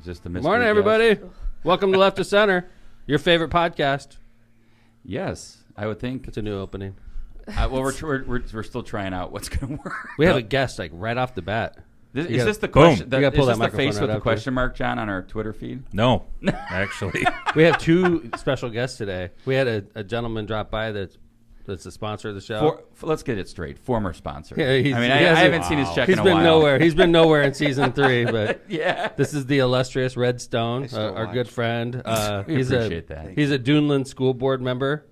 Is this the mystery Morning, guest? everybody. Welcome to Left to Center, your favorite podcast. Yes, I would think. It's a new opening. Well, we're still trying out what's going to work. We have a guest like right off the bat. Is this the question? You gotta pull is that this the face microphone with right the up question mark, John, on our Twitter feed? No, actually. We have two special guests today. We had a gentleman drop by that's the sponsor of the show. Let's get it straight. Former sponsor. Yeah, I haven't seen his check in a while. Nowhere. He's been nowhere in season 3, but yeah. This is the illustrious Red Stone, our good friend. We appreciate that. He's a Duneland school board member,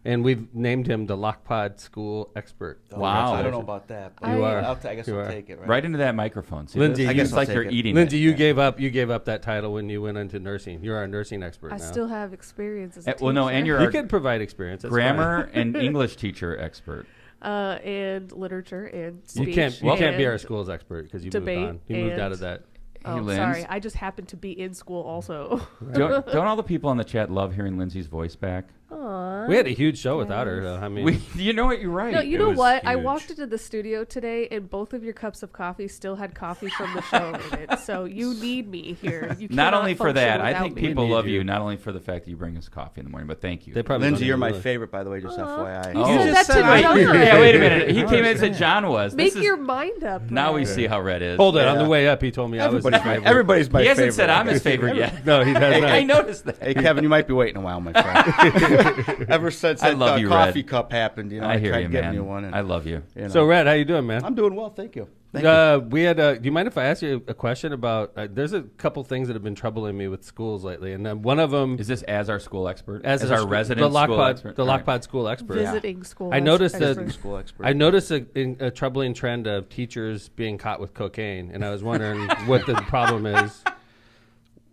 and we've named him the Lockpod School Expert. Wow. I don't know about that. But You are. I guess You I'll are. take it. Right? Right into that microphone. See, Lindsay, I you- guess I'll like take you're it. eating Lindsay, it. you gave up that title when you went into nursing. You're our nursing expert now. I still have experience as a teacher. Well, no, and you're You our can provide experience. That's grammar and English teacher expert. and literature and fine. speech. You can't and be our school's expert because you moved debate on. You moved and- out of that. Oh, Linz. sorry. I just happened to be in school also. Don't all the people in the chat love hearing Lindsay's voice back? Aww. We had a huge show without her, though. I mean, You know what? You're right. No, you It know was what? I huge. walked into the studio today, and both of your cups of coffee still had coffee from the show in it. So you need me here. You Not cannot only for function that, I without think me. people need love you. you. Not only for the fact that you bring us coffee in the morning, but thank you. they probably Lindsay, don't you're even my really- favorite, by the way, just FYI. You Oh. said You that to John. Yeah, wait a minute. He came in and said John was. Make This is- your mind up. Now we Red. see how Red is. Hold it. Yeah. On the way up, he told me I was his favorite. Everybody's my He favorite. hasn't said I'm his favorite yet. No, he has not. I noticed that. Hey, Kevin, you might be waiting a while, my friend. Ever since I that love you, coffee Red. cup happened, I hear tried you, getting man. you one. And, I love you. you know. So, Red, how you doing, man? I'm doing well, thank you. Thank you. We had. Do you mind if I ask you a question about? There's a couple things that have been troubling me with schools lately, and one of them Is this as our school expert? as our school- resident the school Lockpod, expert? the All right. Lockpod school expert. Visiting school. I noticed that- expert. School expert. I noticed a troubling trend of teachers being caught with cocaine, and I was wondering what the problem is.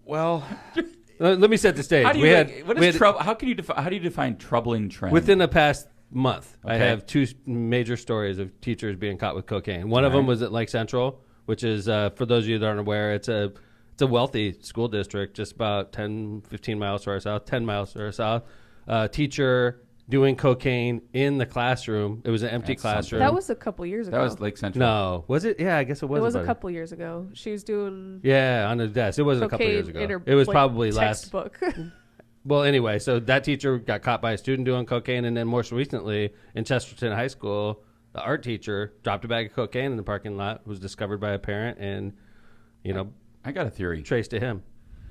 Well, Let me set the stage. How do you, we had, what we is had- trouble? How do you define troubling trend? within the past month. I Okay. have two major stories of teachers being caught with cocaine. One of them was at Lake Central, which is for those of you that aren't aware, it's a wealthy school district, just about 10, 15 miles to our south, 10 miles to our south. Teacher doing cocaine in the classroom. It was an empty That's classroom. That was a couple years ago. that was Lake Central. no, was it? Yeah, I guess it was. It was a about couple years ago. She was doing Yeah, on the desk. It wasn't a couple cocaine years in her ago. It was like, probably last. textbook. Well, anyway, so that teacher got caught by a student doing cocaine, and then more recently in Chesterton High School, the art teacher dropped a bag of cocaine in the parking lot, was discovered by a parent, and I got a theory. traced to him.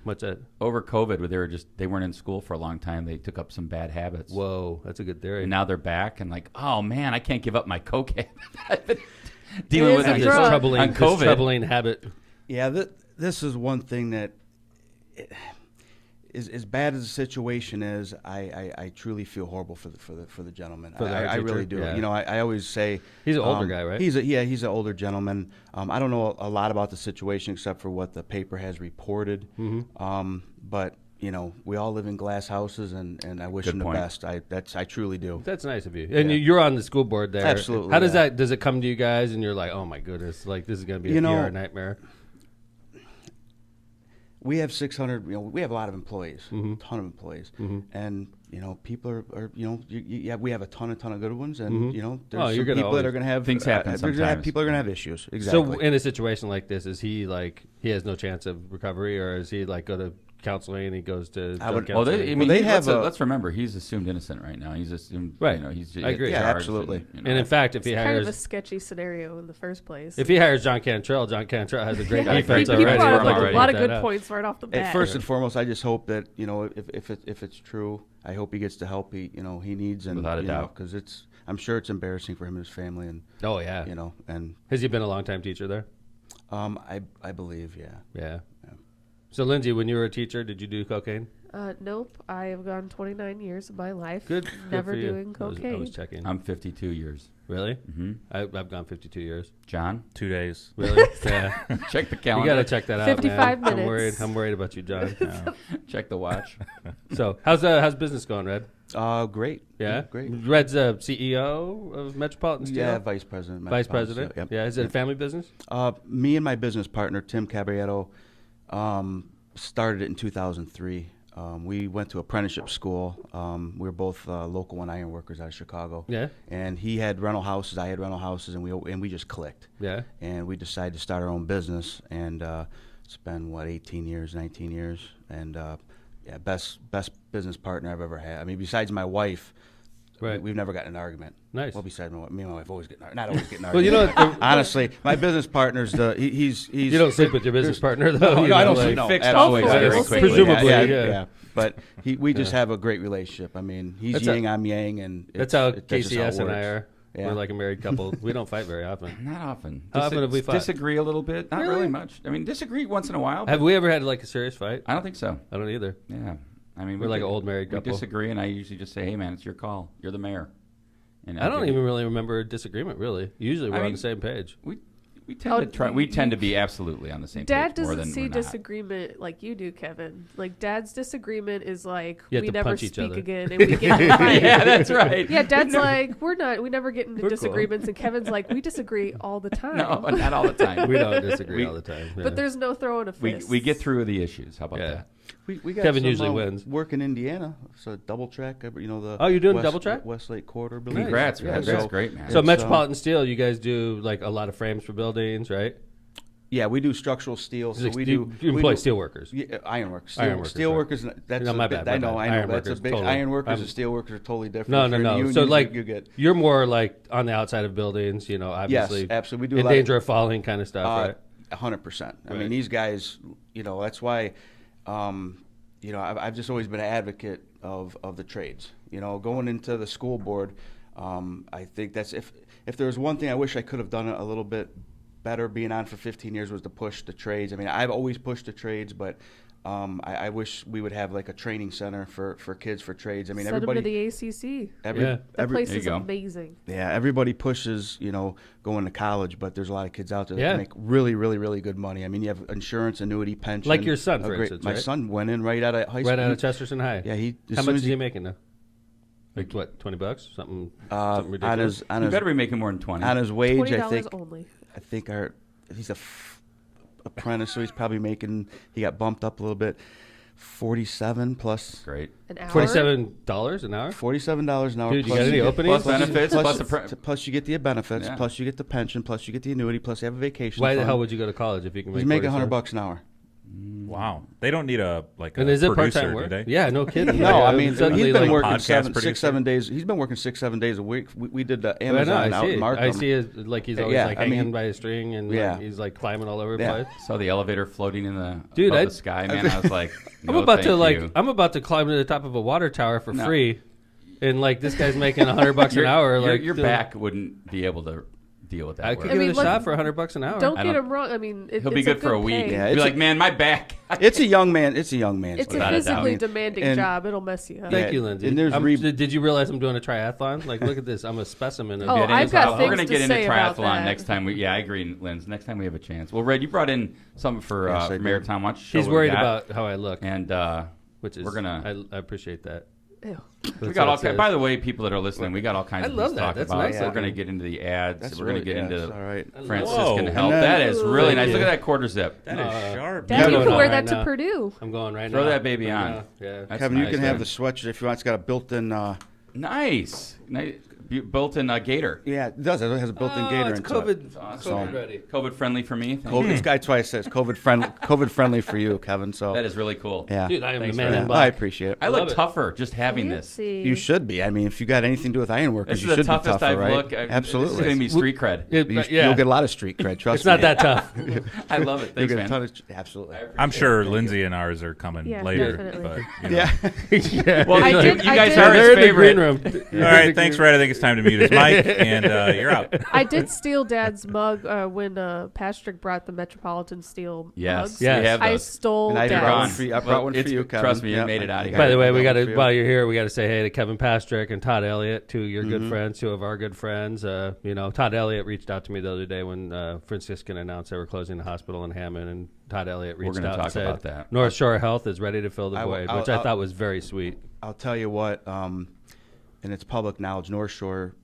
What's that? Over COVID, where they weren't in school for a long time, they took up some bad habits. Whoa, that's a good theory. And now they're back and like, oh man, I can't give up my coke habit. I've been dealing with a it this drug. troubling, on this COVID. troubling habit. yeah, this is one thing that is as bad as the situation is. I truly feel horrible for the gentleman. For the art I really teacher? do. Yeah. You know, I always say He's an older guy, right? He's an older gentleman. I don't know a lot about the situation except for what the paper has reported. Mm-hmm. But you know, we all live in glass houses, and I wish Good him point. the best. I truly do. That's nice of you. And Yeah. you're on the school board there. Absolutely, How does yeah. does it come to you guys, and you're like, oh my goodness, like this is going to be a You know- PR nightmare? We have 600. You know, we have a lot of employees, Mm-hmm. a ton of employees, and you know, people are you know, yeah, we have a ton of good ones, and you know, there's Oh, some you're gonna people that are always- going to have Things happen they're gonna have- sometimes. people are going to have issues. Exactly. So in a situation like this, is he like he has no chance of recovery, or is he like go to counseling and he goes to drug would- Well, counseling? I mean, they have let's remember he's assumed innocent right now. He's assumed, Right. You know, he's I agree. Yeah, charged absolutely. And, you know. And in fact, if he It's kind of a hires sketchy scenario in the first place. John Cantrell has a great Yeah, defense he already. brought I'd up like to a point lot of that good out. points right off the bat. First and foremost, I just hope that you know if it's true, I hope he gets the help he needs, and Without a doubt. because I'm sure it's embarrassing for him and his family, and Oh yeah. you know, and Has he been a long-time teacher there? I believe, yeah. Yeah. So Lindsay, when you were a teacher, did you do cocaine? Nope. I have gone 29 years of my life Good. never for you. doing I was cocaine. checking. I'm 52 years. Really? hmm I've gone 52 years. John, 2 days. Really? Yeah. check the You calendar. got to check that out, 55 man. minutes. I'm worried about you, John. Check the watch. So how's business going, Red? Great. Yeah, great. Red's CEO of Metropolitan Steel. Yeah, vice president. Vice Metropolitan president. Steel, yep. Yeah, is it a family business? Me and my business partner Tim Cabrietto started it in 2003. We went to apprenticeship school. We were both local and iron workers out of Chicago. Yeah. And he had rental houses, I had rental houses, and we just clicked. Yeah. And we decided to start our own business. And It's been 18 years, 19 years, and yeah, best business partner I've ever had. I mean, besides my wife, Right. we've never gotten an argument. Nice. Well, besides me and my wife always get not always getting Well, you arguments. know, honestly, my business partner's he's you don't sleep with your business partner though. No, you no, I know, don't like- sleep. No, fixed absolutely. always very We'll quickly. see. Presumably, yeah. yeah. But we just have a great relationship. I mean, he's That's yang, I'm yang, and That's how that's just how it KCS and I works. are. Yeah. We're like a married couple. We don't fight very often. Not often. How often have we fought? Disagree a little bit. Not Really? really much. I mean, disagree once in a while. Have But we ever had like a serious fight? I don't think so. I don't either. Yeah. I mean, We're like an old married we couple. disagree, and I usually just say, "Hey, man, it's your call. You're the mayor." And I don't even really remember a disagreement. Really, usually we're on mean, the same page. We tend to try. We tend to be absolutely on the same Dad page more doesn't than see we're not. disagreement like you do, Kevin. Like Dad's disagreement is like You have we to never punch each speak other. again and we get in a fight. Yeah, that's right. Yeah, Dad's like we never get into We're cool. disagreements, and Kevin's like we disagree all the time. No, not all the time. We don't disagree We- all the time. Yeah. But there's no throwing a we fist. we get through the issues. How about Yeah. that? We got Kevin some, usually wins. Work in Indiana, so double track. You know the. Oh, you're doing West, double track? Westlake Corridor. building. Congrats, Yeah, man. so- That's great, man. So It's, Metropolitan Steel, you guys do like a lot of frames for buildings, right? Yeah, we do structural steel. So we do. You we employ do- steel workers. Yeah, ironworkers. Ironworkers, Steel right. workers. That's No, a my bit- bad, my I know. bad. I know. That's a Ironworkers, big. totally. Ironworkers I'm- and steel workers are totally different. No, If no, you're in the no. union, So like, you get. you're more like on the outside of buildings, you know, obviously. Yes, absolutely. We do a in lot danger of falling kind of stuff, right? 100%. I Right. mean, these guys. You know, that's why. You know, I've just always been an advocate of the trades. You know, going into the school board, I think that's if there was one thing I wish I could have done a little bit better being on for 15 years was to push the trades. I mean, I've always pushed the trades, but I wish we would have like a training center for kids for trades. I mean, Send them to everybody. the ACC. Yeah. That place There you is go. amazing. Yeah, everybody pushes, you know, going to college, but there's a lot of kids out there Yeah. that make really, really, really good money. I mean, you have insurance, annuity, pension. Like your son, a for great- instance, My right? son went in right out of high school. Right out of Chesterton High. Yeah, he. as How soon much as is he making now? Like what, $20? Something ridiculous? on You his better be making more than 20. on his wage, $20 only. I think he's a apprentice, so he's probably making. He got bumped up a little bit, 47 plus. Great. An hour. $47 an hour? $47 an hour. Dude, you plus got any get- openings? Plus benefits, Plus, plus the plus you get the benefits, Yeah. plus you get the pension, plus you get the annuity, plus you have a vacation. Why the fund. hell would you go to college if you can make He's making $47? $100 an hour? Wow, they don't need a And is it producer, part-time do work? they? Yeah, no kidding. No, I Like, mean suddenly, he's been like, working podcast 6, producer? 7 days. He's been working 6, 7 days a week. We did the I know, Amazon out I in see. Markham. I see it like he's always Yeah, like I mean, hanging by a string and yeah. like, he's like climbing all over the Yeah. place. Saw the elevator floating in the Dude, above I- the sky, man. I was like, I'm no, about to thank like you. I'm about to climb to the top of a water tower for No. free, and like this guy's making $100 an Your- hour. Your, Like your doing- back wouldn't be able to deal with that. I work. could I give mean, it a look- shot for $100 an hour. Don't I get don't- him wrong. I mean, He'll be it's a good for a week. pay. Yeah, Be it's like, a- man, my back. It's a young man. It's a young man's It's game. a Without a doubt. physically demanding And- job. It'll mess you up. Thank Yeah, you, Lindsay. and there's did you realize I'm doing a triathlon? Like, look at this. I'm a specimen. Of Oh, Get I've into- got We're things gonna to get into say about triathlon that. next time. I agree, Linz. Next time we have a chance. Well, Red, you brought in something for Yes, I Mayor did. Tom. Why don't you show He's what we worried got? about how I look, And which is we're gonna- I appreciate that. Ew. we got all. By the way, people that are listening, we got all kinds I of love things to that. talk That's about. nice We're of going to you. get into the ads. That's We're going to really- get yeah, into all right. Franciscan Whoa. Health. And then- That is really Thank nice. you. Look at that quarter zip. That is sharp. Dad, you Kevin, can wear right that to now. Purdue. I'm going right now. Throw that baby Right on. now. Yeah. That's Kevin, nice, you can have man. the sweatshirt if you want. It's got a built-in. Nice. Built-in gator. Yeah, it does. It has a built-in Oh, gator it's into COVID, it. COVID ready. COVID friendly for me. Thank COVID, you. this guy twice says COVID friendly for you, Kevin. So That is really cool. yeah, Dude, I am Thanks the for man that. in I black. appreciate it. I love look it. tougher just having this. Fancy. You should be. I mean, if you got anything to do with iron workers, This you is the should be toughest tougher, I've right? looked. This is Absolutely. going to be street cred. You'll get a lot of street cred. Trust It's not me. that tough. I love it. You'll Thanks, get a man. ton of absolutely. I'm sure Lindsay and ours are coming Yeah, later. definitely. But, you know. Yeah. Yeah. Well, I you, did- you I guys did- are They're his in the favorite. green room. All right, thanks, Red. I think it's time to mute his mic, and you're out. I did steal Dad's mug when Patrick brought the Metropolitan Steel Yes. mugs. Yes. We have I those. stole And I Dad's. brought one for you. I brought one for It's- you, Kevin. trust me, you Yep. made it out of here. By the way, we got got to while you're here, we got to say hey to Kevin Pastrick and Todd Elliott, two of your Mm-hmm. good friends, two of our good friends. Todd Elliott reached out to me the other day when Franciscan announced they were closing the hospital in Hammond, and Todd Elliott We're reached gonna out and talk said about that. North Shore Health is ready to fill the I- void, I'll- which I I'll- thought was very sweet. I'll tell you what, and it's public knowledge. North Shore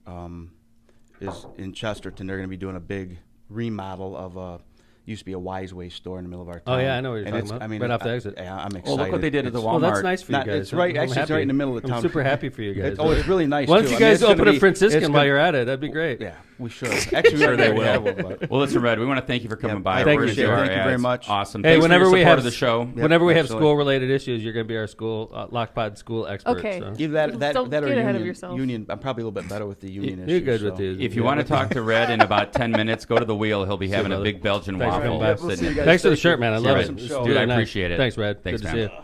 is in Chesterton. They're going to be doing a big remodel of used to be a Wise Way store in the middle of our town. Oh, yeah, I know what you're And talking it's- about. I mean, Right off the exit. Yeah, I'm excited. Well, look what they did at the It's- Walmart. Well, that's nice for you Not- guys. it's right- I'm actually, it's happy. right in the middle of the I'm town. super happy for you guys. Oh, it's really nice. Why don't too. you I mean, guys it's gonna open a be- Franciscan it's while gonna- you're at it? That'd be great. Yeah, We should. Actually, Sure they will. have one, but- Well, listen, Red, we want to thank you for coming by. Thank We're you, gonna do Sharon. our Thank you very ads. much. Awesome. Hey, Thanks whenever for we your support have of the show. whenever we have absolutely. school-related issues, you're going to be our school Lockpod school expert. Okay. So. Either that Don't or get union. ahead of yourself. Union. I'm probably a little bit better with the union issues. You're good with so. these. If you want to talk to Red in about 10 minutes, go to the wheel. He'll be having a brother. big Belgian Thanks for waffle. coming by. We'll see you guys. Thanks for the Thank shirt, you. man. I See love you, it. Red. It's Dude, really I nice. appreciate it. Thanks, Red. Thanks, Good to man. see you.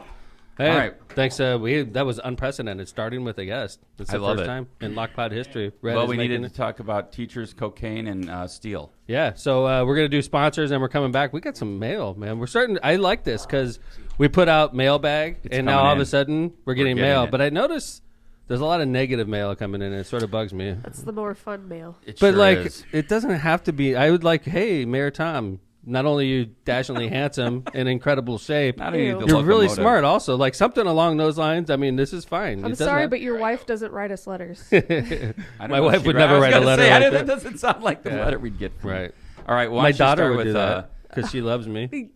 Hey, All right. Thanks. That was unprecedented, starting with a guest. It's the I love first it. time in Lockpod history. Red Well, is we making needed to talk about teachers, cocaine, and steel. Yeah, so we're going to do sponsors, and we're coming back. We got some mail, man. We're starting. I like this because we put out mailbag, It's and now coming all of in. a sudden we're getting getting mail. it. But I notice there's a lot of negative mail coming in, and it sort of bugs me. That's the more fun mail. It But sure like, is. it doesn't have to be. I would like, hey, Mayor Tom. Not only are you dashingly handsome and incredible shape, Not only Ew. the you're really locomotive. smart. Also, like something along those lines. I mean, this is fine. I'm It doesn't sorry, have- but your wife doesn't write us letters. I don't my know if wife she'd would never I was write a gonna letter say, like that that. doesn't sound like the Yeah. letter we'd get from you. right. All right. Why My don't you daughter start would with, do that because she loves me.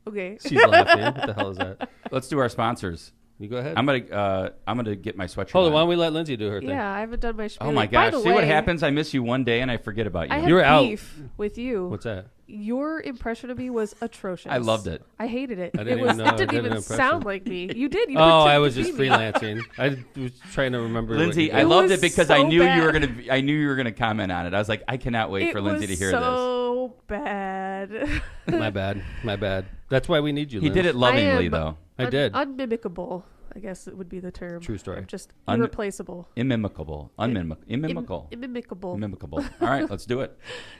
Okay. She's laughing. What the hell is that? let's do our sponsors. You go ahead. I'm gonna get my sweatshirt. Hold on. on. Why don't we let Lindsay do her thing? Yeah, I haven't done my spiel. Oh my By gosh! the See what way, happens? I miss you one day and I forget about you. I had You were out. beef with you. What's that? Your impression of me was atrocious. I loved it. I hated it. I didn't It even know I It didn't did an even impression. sound like me. You did. You Oh, pretended I was to just be me. freelancing. I was trying to remember. Lindsay, what I you loved was it because so I knew you were bad. gonna. I knew you were gonna comment on it. I was like, I cannot wait for Lindsay to hear so bad. did. My bad. My bad. That's why we need you. this. He did it lovingly, I am- though. I did. Unmimicable, I guess it would be the term. True story. I'm just Un- irreplaceable. Inimicable, inimicable, Inimicable. inimicable. All right, let's do it.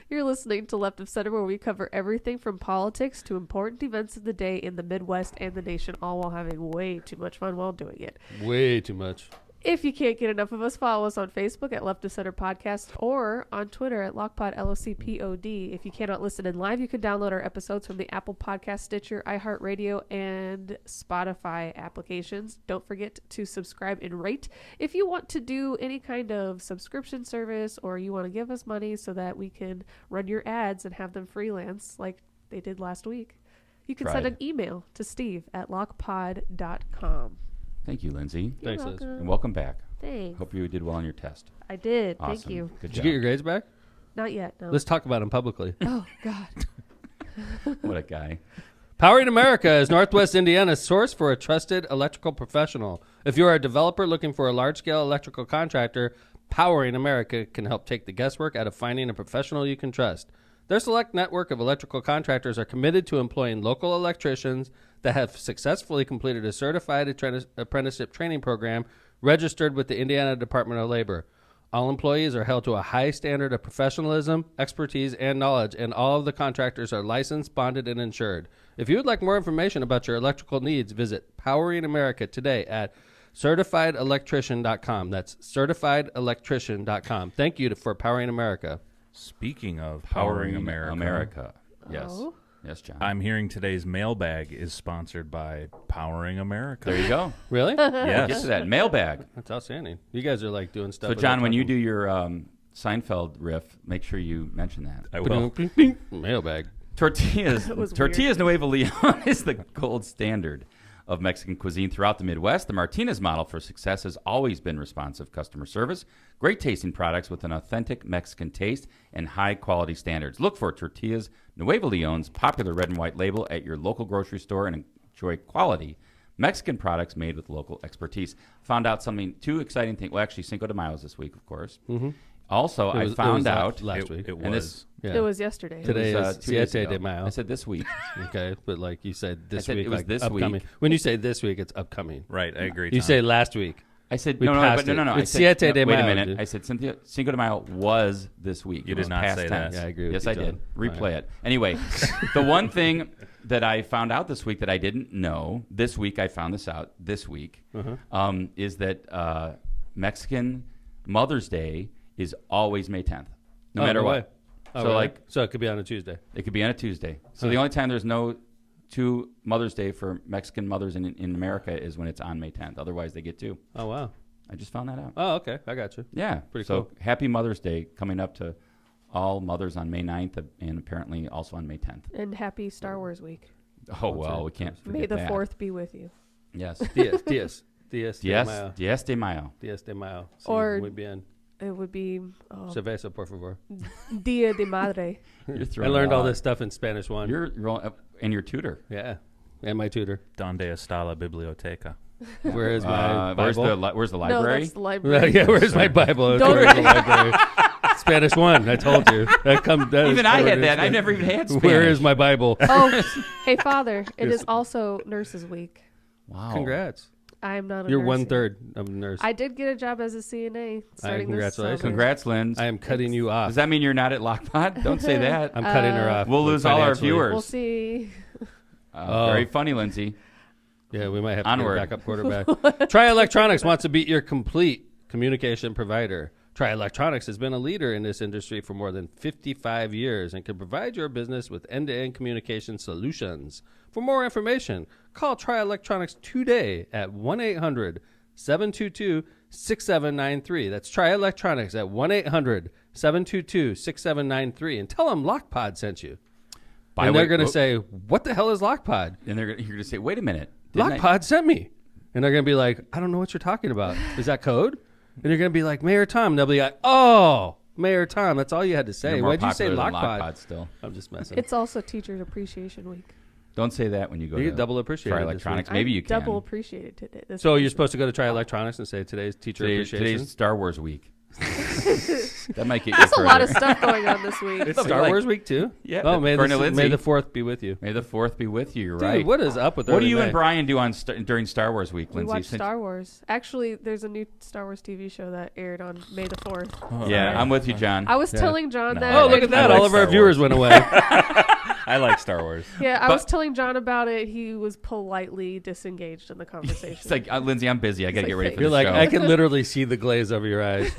You're listening to Left of Center, where we cover everything from politics to important events of the day in the Midwest and the nation, all while having way too much fun while doing it. Way too much. If you can't get enough of us, follow us on Facebook at Left of Center Podcast or on Twitter at LockPod, LOCPOD. If you cannot listen in live, you can download our episodes from the Apple Podcast, Stitcher, iHeartRadio, and Spotify applications. Don't forget to subscribe and rate. If you want to do any kind of subscription service or you want to give us money so that we can run your ads and have them freelance like they did last week, you can send Tried. an email to steve@lockpod.com. Thank you, Lindsay, You're Thanks, Liz. welcome. and welcome back. Thanks. Hope you did well on your test. I did. Awesome. Thank you. Good Did you job. get your grades back? Not yet. No. Let's talk about them publicly. Oh God. What a guy. Powering America is Northwest Indiana's source for a trusted electrical professional. If you are a developer looking for a large-scale electrical contractor, Powering America can help take the guesswork out of finding a professional you can trust. Their select network of electrical contractors are committed to employing local electricians that have successfully completed a certified apprenticeship training program registered with the Indiana Department of Labor. All employees are held to a high standard of professionalism, expertise, and knowledge, and all of the contractors are licensed, bonded, and insured. If you would like more information about your electrical needs, visit Powering America today at CertifiedElectrician.com. That's CertifiedElectrician.com. Thank you for Powering America. Speaking of powering America, Yes. Oh. Yes, John. I'm hearing today's mailbag is sponsored by Powering America. there you go. Really? Get to Yes. that mailbag. That's outstanding. You guys are like doing stuff. So, John, when you do your Seinfeld riff, make sure you mention that. I will. Mailbag. Tortillas That was Tortillas Nuevo Leon is the gold standard of Mexican cuisine throughout the Midwest. The Martinez model for success has always been responsive customer service, great tasting products with an authentic Mexican taste, and high quality standards. Look for Tortillas Nuevo Leon's popular red and white label at your local grocery store and enjoy quality Mexican products made with local expertise. Found out two exciting things. Well, actually, Cinco de Mayo is this week, of course. Mm-hmm. Also, I found out last week. It and was. this- Yeah. It was yesterday. Today it is was, 2 days Siete ago. de Mayo. I said this week. Okay, but like you said this I said week, it was like this upcoming. week. When you say this week, it's upcoming. Right, I agree. You Tom. say last week. I said We no. passed I it. said, It's Siete de wait Mayo, a minute. dude. I said Cinco de Mayo was this week. You It did was not past say tense. that. Yeah, I agree with Yes, you, I did. John. Replay Right. it. Anyway, the one thing that I found out this week that I didn't know this week, I found this out this week, is that Mexican Mother's Day is always May 10th, no Oh, matter no what. way. Oh, So really? like so it could be on a Tuesday. it could be on a Tuesday. So the only time there's no two Mother's Day for Mexican mothers in America is when it's on May 10th. Otherwise, they get two. Oh wow. I just found that out. Oh okay, I got you. Yeah. Pretty so cool. happy Mother's Day coming up to all mothers on May 9th and apparently also on May 10th. And happy Star Wars week. Oh, well, we can't forget May the that. 4th be with you. Yes. Diez de Mayo. Diez de Mayo. Diez de Mayo. Sí, Or- muy bien. It would be Cerveza, por favor. Dia de Madre. You're I throwing learned a all lot. this stuff in Spanish 1. And your tutor. Yeah. And my tutor. Donde está la biblioteca? Where is my Where's Bible? where's the No, library? that's the library. Yeah, where's my Bible? Don't- Where's the library? Spanish 1, I told you. That Even is I covered had in that. I Spanish. never even had Spanish. Where is my Bible? Oh, hey, Father. It is also Nurses Week. Wow. Congrats. I am not a You're nurse yet. 1/3 of a nurse. I did get a job as a CNA starting this congratulations. summer. Congrats, Lynn. I am cutting you off. Does that mean you're not at Lockpod? Don't say that. I'm cutting her off. We'll lose all our financially. viewers. We'll see. Very funny, Lindsay. Yeah, we might have to Onward. get a backup quarterback. Tri Electronics wants to be your complete communication provider. Tri Electronics has been a leader in this industry for more than 55 years and can provide your business with end-to-end communication solutions. For more information, call Tri Electronics today at 1-800-722-6793. That's Tri Electronics at 1-800-722-6793 and tell them Lockpod sent you. And they're going to say, what the hell is Lockpod? And you're going to say, wait a minute. didn't I- Lockpod sent me. And they're going to be like, I don't know what you're talking about. Is that code? And you're going to be like, Mayor Tom. And they'll be like, oh, Mayor Tom. That's all you had to say. You're more Why'd you say popular than Lockpod? still. I'm just messing. It's also Teachers Appreciation Week. Don't say that when you go You to get double appreciated Tri this Electronics. week. Maybe I'm you can. double appreciated today. So you're supposed to go to Tri Electronics and say today's teacher appreciation. Today's Star Wars week. That might get you There's a lot of further. stuff going on this week. It's Star like- Wars week too. Yeah, Oh, may according to the Lindsay. 4th be with you. May the 4th be with you. You're Dude, right. what is up with What do early you May? and Brian do on during Star Wars week, We Lindsay? watch Since- Star Wars. Actually, there's a new Star Wars TV show that aired on May the 4th. Yeah, I'm with you, John. I was Yeah. telling John No. that. Oh, look and at that! I like All of our Star viewers Wars. went away. I like Star Wars. Yeah, I But- was telling John about it. He was politely disengaged in the conversation. It's like, Lindsay, I'm busy. I got to like, get ready for You're the like, show. I can literally see the glaze over your eyes.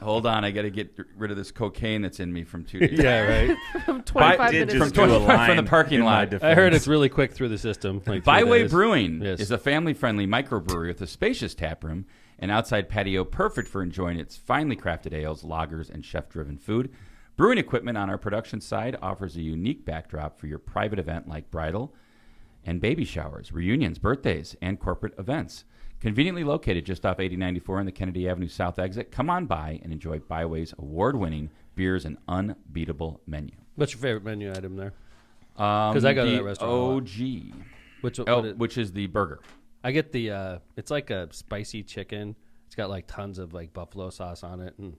Hold on. I got to get rid of this cocaine that's in me from 2 days. Yeah, right. From 25 did minutes. just From do a 25 line from the parking in my lot. defense. I heard it's really quick through the system. Like 3 Byway days. Brewing Yes. is a family-friendly microbrewery with a spacious tap room and outside patio perfect for enjoying its finely crafted ales, lagers, and chef-driven food. Brewing equipment on our production side offers a unique backdrop for your private event like bridal and baby showers, reunions, birthdays, and corporate events. Conveniently located just off 8094 on the Kennedy Avenue South exit, come on by and enjoy Byway's award-winning beers and unbeatable menu. What's your favorite menu item there? 'Cause I go to the that restaurant a lot. OG, Which is the burger. I get the it's like a spicy chicken. It's got like tons of like buffalo sauce on it. And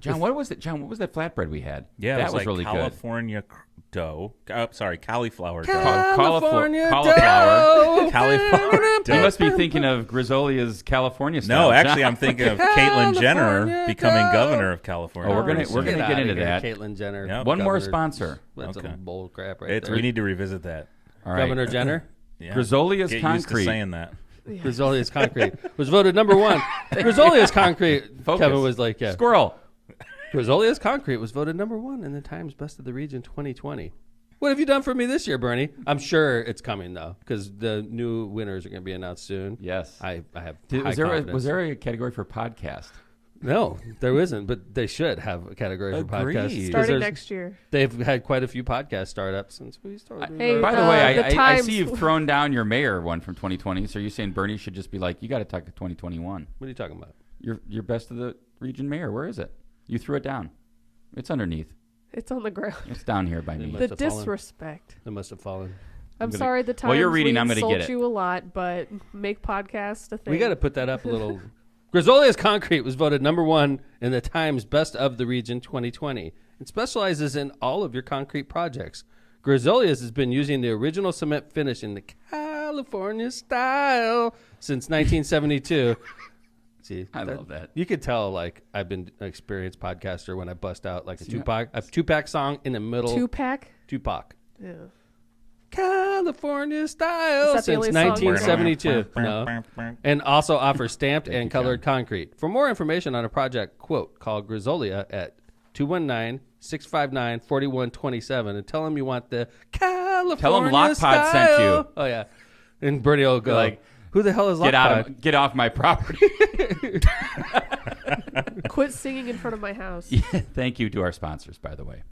John, what was it? John, what was that flatbread we had? Yeah, that it was like really good. California dough. Cauliflower dough. California Cauliflower. Cauliflower You dough. must be thinking of Grisolia's California style. No, actually, John. I'm thinking of Caitlyn Jenner California becoming dough. governor of California. Oh, we're gonna- pretty we're soon. gonna get into that. Caitlyn Jenner. Yep. One more Governor- sponsor. That's Okay. a bull crap right It's, there. we need to revisit that. All right. Governor Jenner. Yeah. Grisolia's Get used to Concrete. saying that. Grisolia's Concrete was voted number 1. Grisolia's Concrete. Focus. Kevin was like, yeah. Squirrel. Grisolia's Concrete was voted number 1 in the Times Best of the Region 2020. What have you done for me this year, Bernie? I'm sure it's coming though, because the new winners are going to be announced soon. Yes. I have. Did- high was there confidence. a category for podcast? No, there isn't, but they should have a category for Agreed. podcasts. 'Cause Starting there's- next year. They've had quite a few podcast startups since we started. Hey, By the way, the I Times- see you've thrown down your mayor one from 2020. So you're saying Bernie should just be like, you got to talk to 2021. What are you talking about? Your best of the region mayor. Where is it? You threw it down. It's underneath. It's on the ground. It's down here by They me. must The have fallen. disrespect. It must have fallen. I'm gonna- sorry, the Times. While you're reading, we I'm gonna get insult it. you a lot, but make podcasts a thing. We got to put that up a little. Grisolia's Concrete was voted number 1 in the Times Best of the Region 2020 and specializes in all of your concrete projects. Grisolia's has been using the original cement finish in the California style since 1972. See, I love that. You could tell, like, I've been an experienced podcaster when I bust out like a Tupac song in the middle. Tupac. Tupac. Yeah. California style Is that the since only song you know? 1972. No. And also offers stamped and colored concrete. For more information on a project, quote, call Grisolia at 219-659-4127 and tell them you want the California Tell 'em Lockpod style. sent you. Oh, yeah. And Bernie will go, Like, who the hell is Lockpod? Get off my property. Quit singing in front of my house. Thank you to our sponsors, by the way.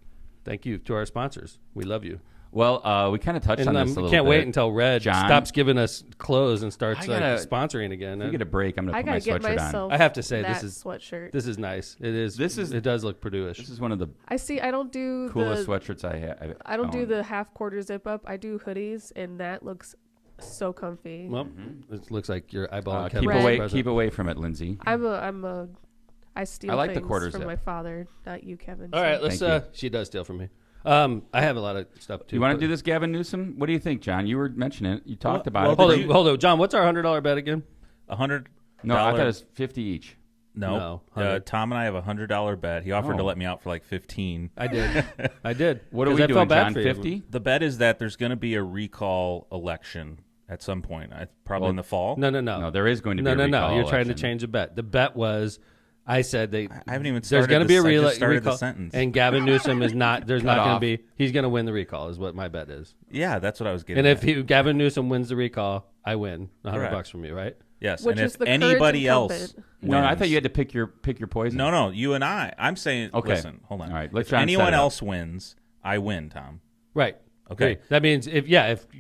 Thank you to our sponsors. We love you. Well, we kind of touched on this a little bit. Can't wait until Red John, stops giving us clothes and starts sponsoring again. If we get a break, I'm going to put my sweatshirt on. I have to say, this is sweatshirt. This is nice. It is. It does look Purdue-ish. This is one of the I don't do coolest sweatshirts I have. I don't do the half quarter zip up. I do hoodies, and that looks so comfy. Well, it looks like your eyeball. Keep away from it, Lindsay. I steal I like things the quarter from zip. my father, not you, Kevin. All right, let's. She does steal from me. I have a lot of stuff too. You want to do this, Gavin Newsom? What do you think, John? You were mentioning it. You talked about it. Hold on, John. What's our $100 bet again? $100. No, I thought it was 50 each. No. Tom and I have a $100 bet. He offered to let me out for like 15. I did. I did. What are we doing, John? 50? The bet is that there's going to be a recall election at some point, probably in the fall. No. No, there is going to be a recall No. You're trying to election. change the bet. The bet was, I said I haven't even started. There's going to be a recall, the sentence. and Gavin Newsom is not. There's not going to be. He's going to win the recall. Is what my bet is. Yeah, that's what I was getting. And if Gavin Newsom wins the recall, I win $100 from you, right? Yes. Which and is if the anybody else wins, No, I thought you had to pick your poison. No, you and I. I'm saying. Okay. Listen, hold on. All right. If anyone else wins, I win, Tom. Right. Okay. That means if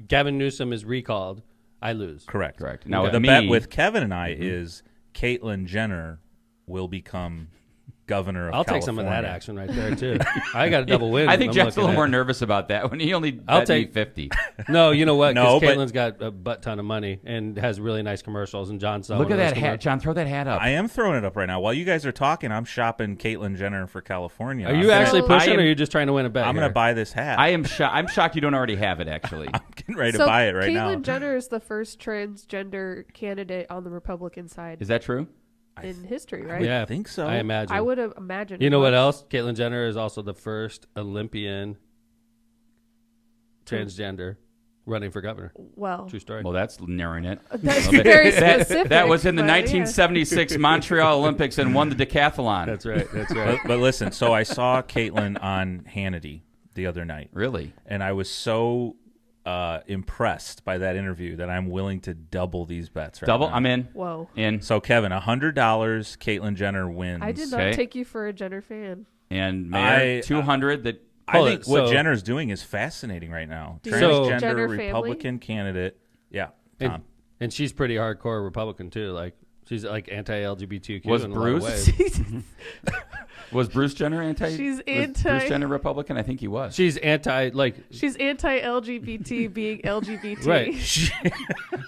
Gavin Newsom is recalled, I lose. Correct. Now the bet with Kevin and I is Caitlyn Jenner will become governor of California. I'll take some of that action right there too. I got a double win. I think Jeff's a little more nervous about that when he only bet me 50. No, you know what? No, because Caitlyn's got a butt ton of money and has really nice commercials. And John's look at that hat, John. Throw that hat up. I am throwing it up right now. While you guys are talking, I'm shopping Caitlyn Jenner for California. Are you actually pushing, or are you just trying to win a bet? I'm going to buy this hat. I'm shocked you don't already have it. Actually, I'm getting ready to buy it right now. Caitlyn Jenner is the first transgender candidate on the Republican side. Is that true? In history, right? Yeah, I think so. I imagine. I would have imagined. You know what else? Caitlyn Jenner is also the first Olympian transgender running for governor. Well, true story. Well, that's narrowing it. That's very specific. That was in the but 1976 Montreal Olympics and won the decathlon. That's right. That's right. But listen, so I saw Caitlyn on Hannity the other night. Really? And I was so impressed by that interview that I'm willing to double these bets. Right now. I'm in. Whoa. In. So Kevin, $100. Caitlyn Jenner wins. I did not take you for a Jenner fan. And Mayor, 200 that. I think what Jenner's doing is fascinating right now. Transgender Republican candidate. Yeah. Tom. And she's pretty hardcore Republican too. Like she's like anti-LGBTQ. Was in Bruce? A lot of ways. Was Bruce Jenner anti? She's was Bruce Jenner Republican? I think he was. She's She's anti-LGBT being LGBT. Right.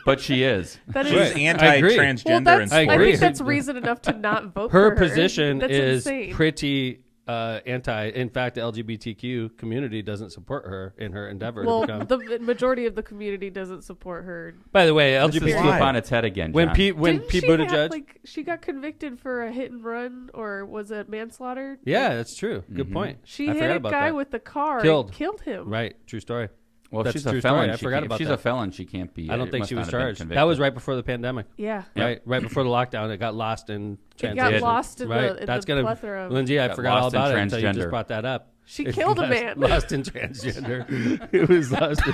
But she is. That She's is anti-transgender in sports. I agree. think that's reason enough to not vote for her. Her position that's is insane. pretty anti. In fact, the LGBTQ community doesn't support her in her endeavor Well, to become. the majority of the community doesn't support her. By the way, This is LGBT flip on its head again. when John. Pete Buttigieg. She got convicted for a hit and run, or was it manslaughter? Yeah, that's true. Good point. She I hit forgot a about guy that. with the car Killed and killed him. Right, true story. Well, if That's she's a true a felon. story. I forgot about She's that. a felon. She can't be. I don't think must she was not have been charged. convicted. That was right before the pandemic. Yeah. Right before the lockdown. It got lost in It transition. got lost in right. the That's plethora of... Lindsay, I Got forgot all lost in about it until you transgender. just brought that up. She killed a man. Lost in transgender. It was lost in...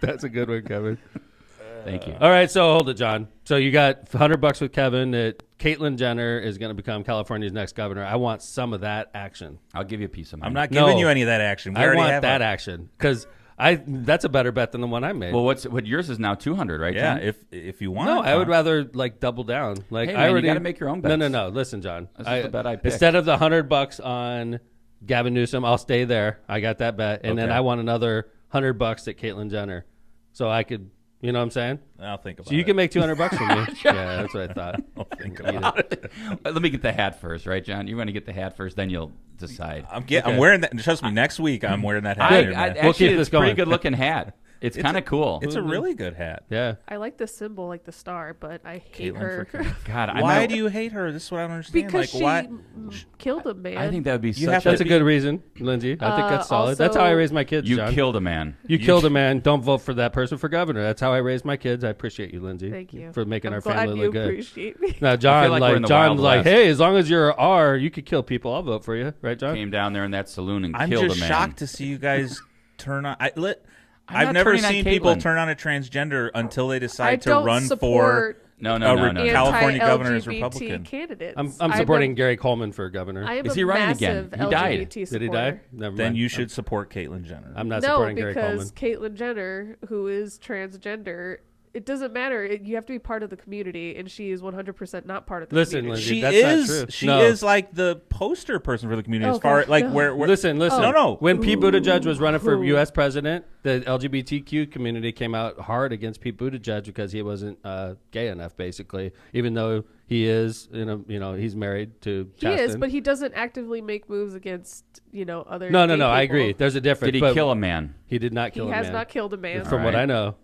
That's a good one, Kevin. Thank you. All right, so hold it, John. So you got $100 with Kevin that Caitlyn Jenner is going to become California's next governor. I want some of that action. I'll give you a piece of mind. I'm not giving you any of that action. We I already want have that action because that's a better bet than the one I made. Well, what yours is now 200, right? Yeah, John? if you want. No, I would rather like double down. Like Hey, I man, you already gotta make your own bets. No. Listen, John. This is the bet I picked. Instead of the $100 on Gavin Newsom, I'll stay there. I got that bet, and then Okay. I want another $100 at Caitlyn Jenner, so I could. You know what I'm saying? I'll think about it. So you can make $200 from me. Yeah, that's what I thought. I'll think about it. Let me get the hat first, right, John? You want to get the hat first, then you'll decide. I'm wearing that. Trust me, next week I'm wearing that hat. here, man. We'll Actually, keep this it's a pretty going. good looking hat. It's kind of cool. It's a really good hat. Yeah. I like the symbol, like the star, but I hate Caitlyn her. for Caitlyn. God, Why do you hate her? This is what I don't understand. Because like, why? she killed a man. I think that would be have such to That's a... a good reason, Lindsay. I think that's solid. That's how I raise my kids, You John. killed a man. You killed a man. Don't vote for that person for governor. That's how I raised my kids. I appreciate you, Lindsay. Thank you for making I'm our glad family you look good. appreciate me. Now, I John, feel like we're in the Wild like, West. hey, as long as you're a R, you could kill people. I'll vote for you, right, John? Came down there in that saloon and I'm killed just a man. shocked to see you guys turn on. I've not never turning on seen people Caitlyn. turn on a transgender until they I decide to don't run support No. California governor is Republican. Candidates. I'm supporting Gary Coleman for governor. I am is he running again? He died. LGBT Did he die? Never Then mind. you should support Caitlyn Jenner. I'm not supporting Gary Coleman. No, because Caitlyn Jenner, who is transgender, it doesn't matter. You have to be part of the community, and she is 100% not part of the community. Lindsay, She that's is. not true. She No. is like the poster person for the community. As far like where. Listen. No. When Pete Buttigieg was running for U.S. president, the LGBTQ community came out hard against Pete Buttigieg because he wasn't gay enough, basically. Even though he is, he's married to Chasten. He is, but he doesn't actively make moves against, other. No. gay I people. agree. There's a difference. Did he kill a man? He did not kill a man. He has not killed a man. From what I know.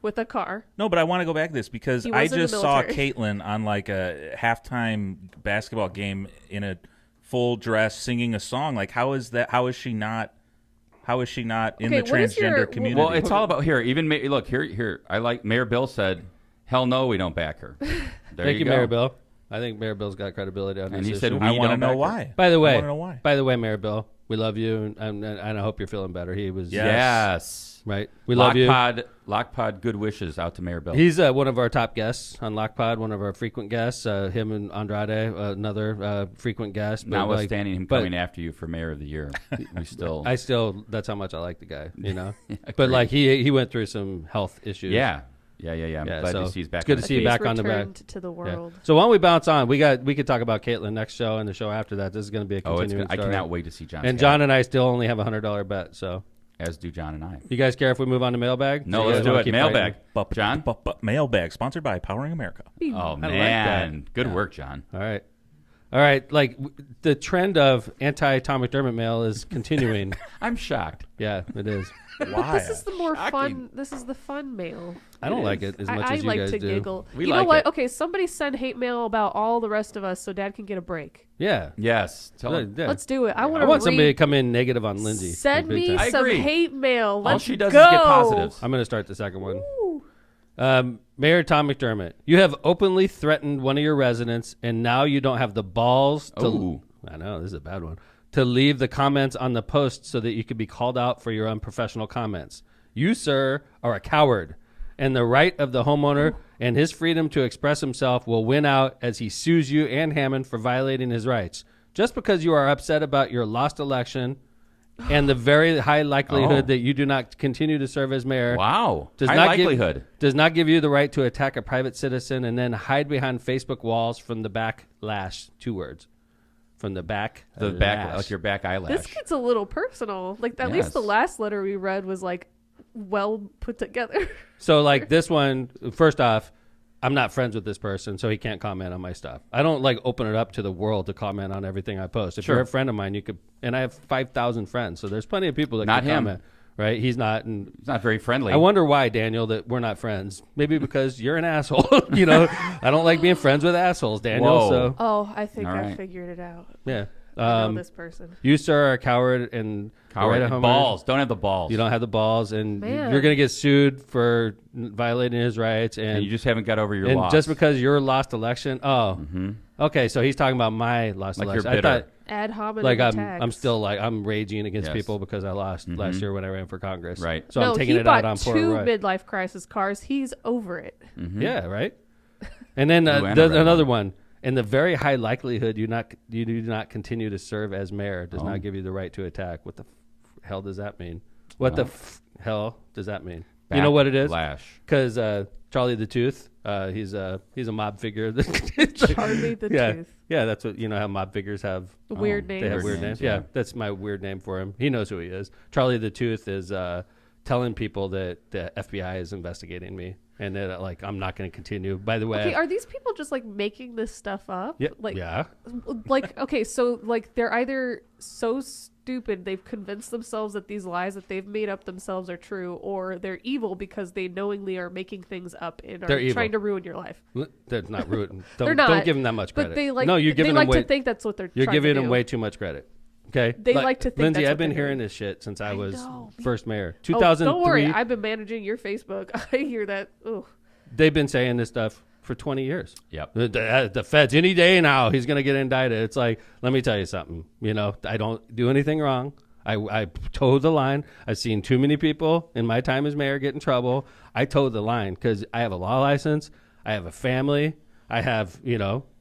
With a car. No, but I want to go back to this because He I was in the just saw military. Caitlyn on like a halftime basketball game in a full dress singing a song. Like, how is that? How is she not in the what is transgender community? Well, it's all about here. Even look here. I like Mayor Bill said, "Hell no, we don't back her." Thank you, go. Mayor Bill. I think Mayor Bill's got credibility on And this he said, issue. I we want to don't know back her. why. By the I way, want to know why. Mayor Bill, we love you, and I hope you're feeling better. He was Yes. right. We love you. Lockpod, good wishes out to Mayor Bill. He's one of our top guests on Lockpod, one of our frequent guests. Him and Andrade, another frequent guest. But notwithstanding him coming after you for Mayor of the Year, we still. That's how much I like the guy. But Agreed. like he went through some health issues. Yeah. I'm glad so to see he's back. it's good on to the see you stage. back on the back. Returned to the Yeah. world. So why don't we bounce on? We could talk about Caitlyn next show and the show after that. This is going to be a continuing I story. cannot wait to see John. And Scott, John and I still only have a $100 bet. So as do John and I. you guys care if we move on to mailbag? No, So you let's guys do wanna it. keep Mailbag. writing? John? Mailbag sponsored by Powering America. Oh like man, that. good work, John. All right. Like the trend of anti-Tom McDermott mail is continuing. I'm shocked. Yeah, it is. Why? This is the more Shocking. fun. This is the fun mail. I don't like it as much I as you like guys to do. giggle. We you like know what? it. Okay, somebody send hate mail about all the rest of us so Dad can get a break. Yeah. Yes. Tell him. Yeah. Let's do it. I want I to want somebody to come in negative on Lindsay. Send Big me time. I some agree. hate mail. Let's All she does go. is get positives. I'm going to start the second one. Ooh. Mayor Tom McDermott, you have openly threatened one of your residents, and now you don't have the balls to. Ooh. I know this is a bad one. To leave the comments on the post so that you could be called out for your unprofessional comments. You, sir, are a coward, and the right of the homeowner and his freedom to express himself will win out as he sues you and Hammond for violating his rights. Just because you are upset about your lost election and the very high likelihood that you do not continue to serve as mayor. Wow. Does High not likelihood. does not give you the right to attack a private citizen and then hide behind Facebook walls from the backlash. 2 words. From the back. The back, like your back eyelash. This gets a little personal. Like at least the Yes. last letter we read was like well put together. So like this one, first off, I'm not friends with this person, so he can't comment on my stuff. I don't like open it up to the world to comment on everything I post. If Sure. you're a friend of mine, you could, and I have 5,000 friends, so there's plenty of people that Not can him. comment. Right? He's not, and It's not very friendly. I wonder why, Daniel, that we're not friends. Maybe because you're an asshole. I don't like being friends with assholes, Daniel. Whoa. So Oh, I think All I right. figured it out. yeah, I know this person. you sir are a coward and Coward. right, homeowner. Balls. Don't have the balls. You don't have the balls, and Man. you're gonna get sued for violating his rights. And you just haven't got over your and loss. just because your lost election. Oh, okay. So he's talking about my lost Like election. you're bitter. I thought Ad hominem like attacks. I'm still like I'm raging against Yes. people because I lost last year when I ran for Congress. Right. So no, I'm taking he it out bought on poor 2 Roy. midlife crisis cars. He's over it. Yeah. Right. And then Ooh, and a red another one. one. In the very high likelihood you do not continue to serve as mayor does not give you the right to attack. What the hell does that mean? What the hell does that mean? You know what it is? Backlash. Because Charlie the Tooth, he's a mob figure. Charlie the yeah, Tooth. yeah, that's what how mob figures have. Weird They names. have weird names. Yeah, that's my weird name for him. He knows who he is. Charlie the Tooth is telling people that the FBI is investigating me and that like I'm not going to continue. By the way, Okay, are these people just like making this stuff up? yeah, Like, yeah. like okay, so like they're either so stupid they've convinced themselves that these lies that they've made up themselves are true, or they're evil because they knowingly are making things up and They're are evil. trying to ruin your life. They're not rude. They're not. Don't give them that much credit. But they like no, you're they giving like them way. to think that's what they're You're trying giving to them do. way too much credit. Okay, They like to think Lindsay, that's I've what been they're hearing doing. this shit since I I was know, me first mayor. Oh, 2003. don't worry, I've been managing your Facebook. I hear that. Ugh. They've been saying this stuff for 20 years. Yep. The feds, any day now, he's going to get indicted. It's like, let me tell you something. I don't do anything wrong. I toe the line. I've seen too many people in my time as mayor get in trouble. I toe the line because I have a law license. I have a family. I have,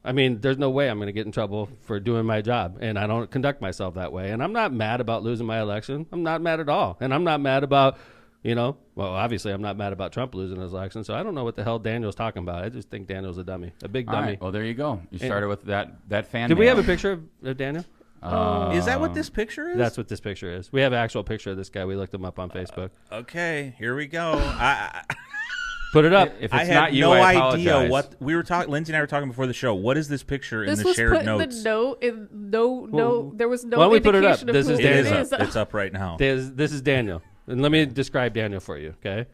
I mean, there's no way I'm going to get in trouble for doing my job, and I don't conduct myself that way. And I'm not mad about losing my election. I'm not mad at all. And I'm not mad about, well, obviously I'm not mad about Trump losing his election. So I don't know what the hell Daniel's talking about. I just think Daniel's a dummy, a big dummy. All right. Well, there you go. You started with that fan. Did we have a picture of Daniel? Is that what this picture is? That's what this picture is. We have an actual picture of this guy. We looked him up on Facebook. Okay, here we go. Put it up. If I it's had not you, no I idea apologize. what we were talking. Lindsay and I were talking before the show. What is this picture in This the was shared put notes? in the note. There was no why don't we put it up? indication of This who is it Daniel. is. It's up right now. This is Daniel. And let me describe Daniel for you, okay?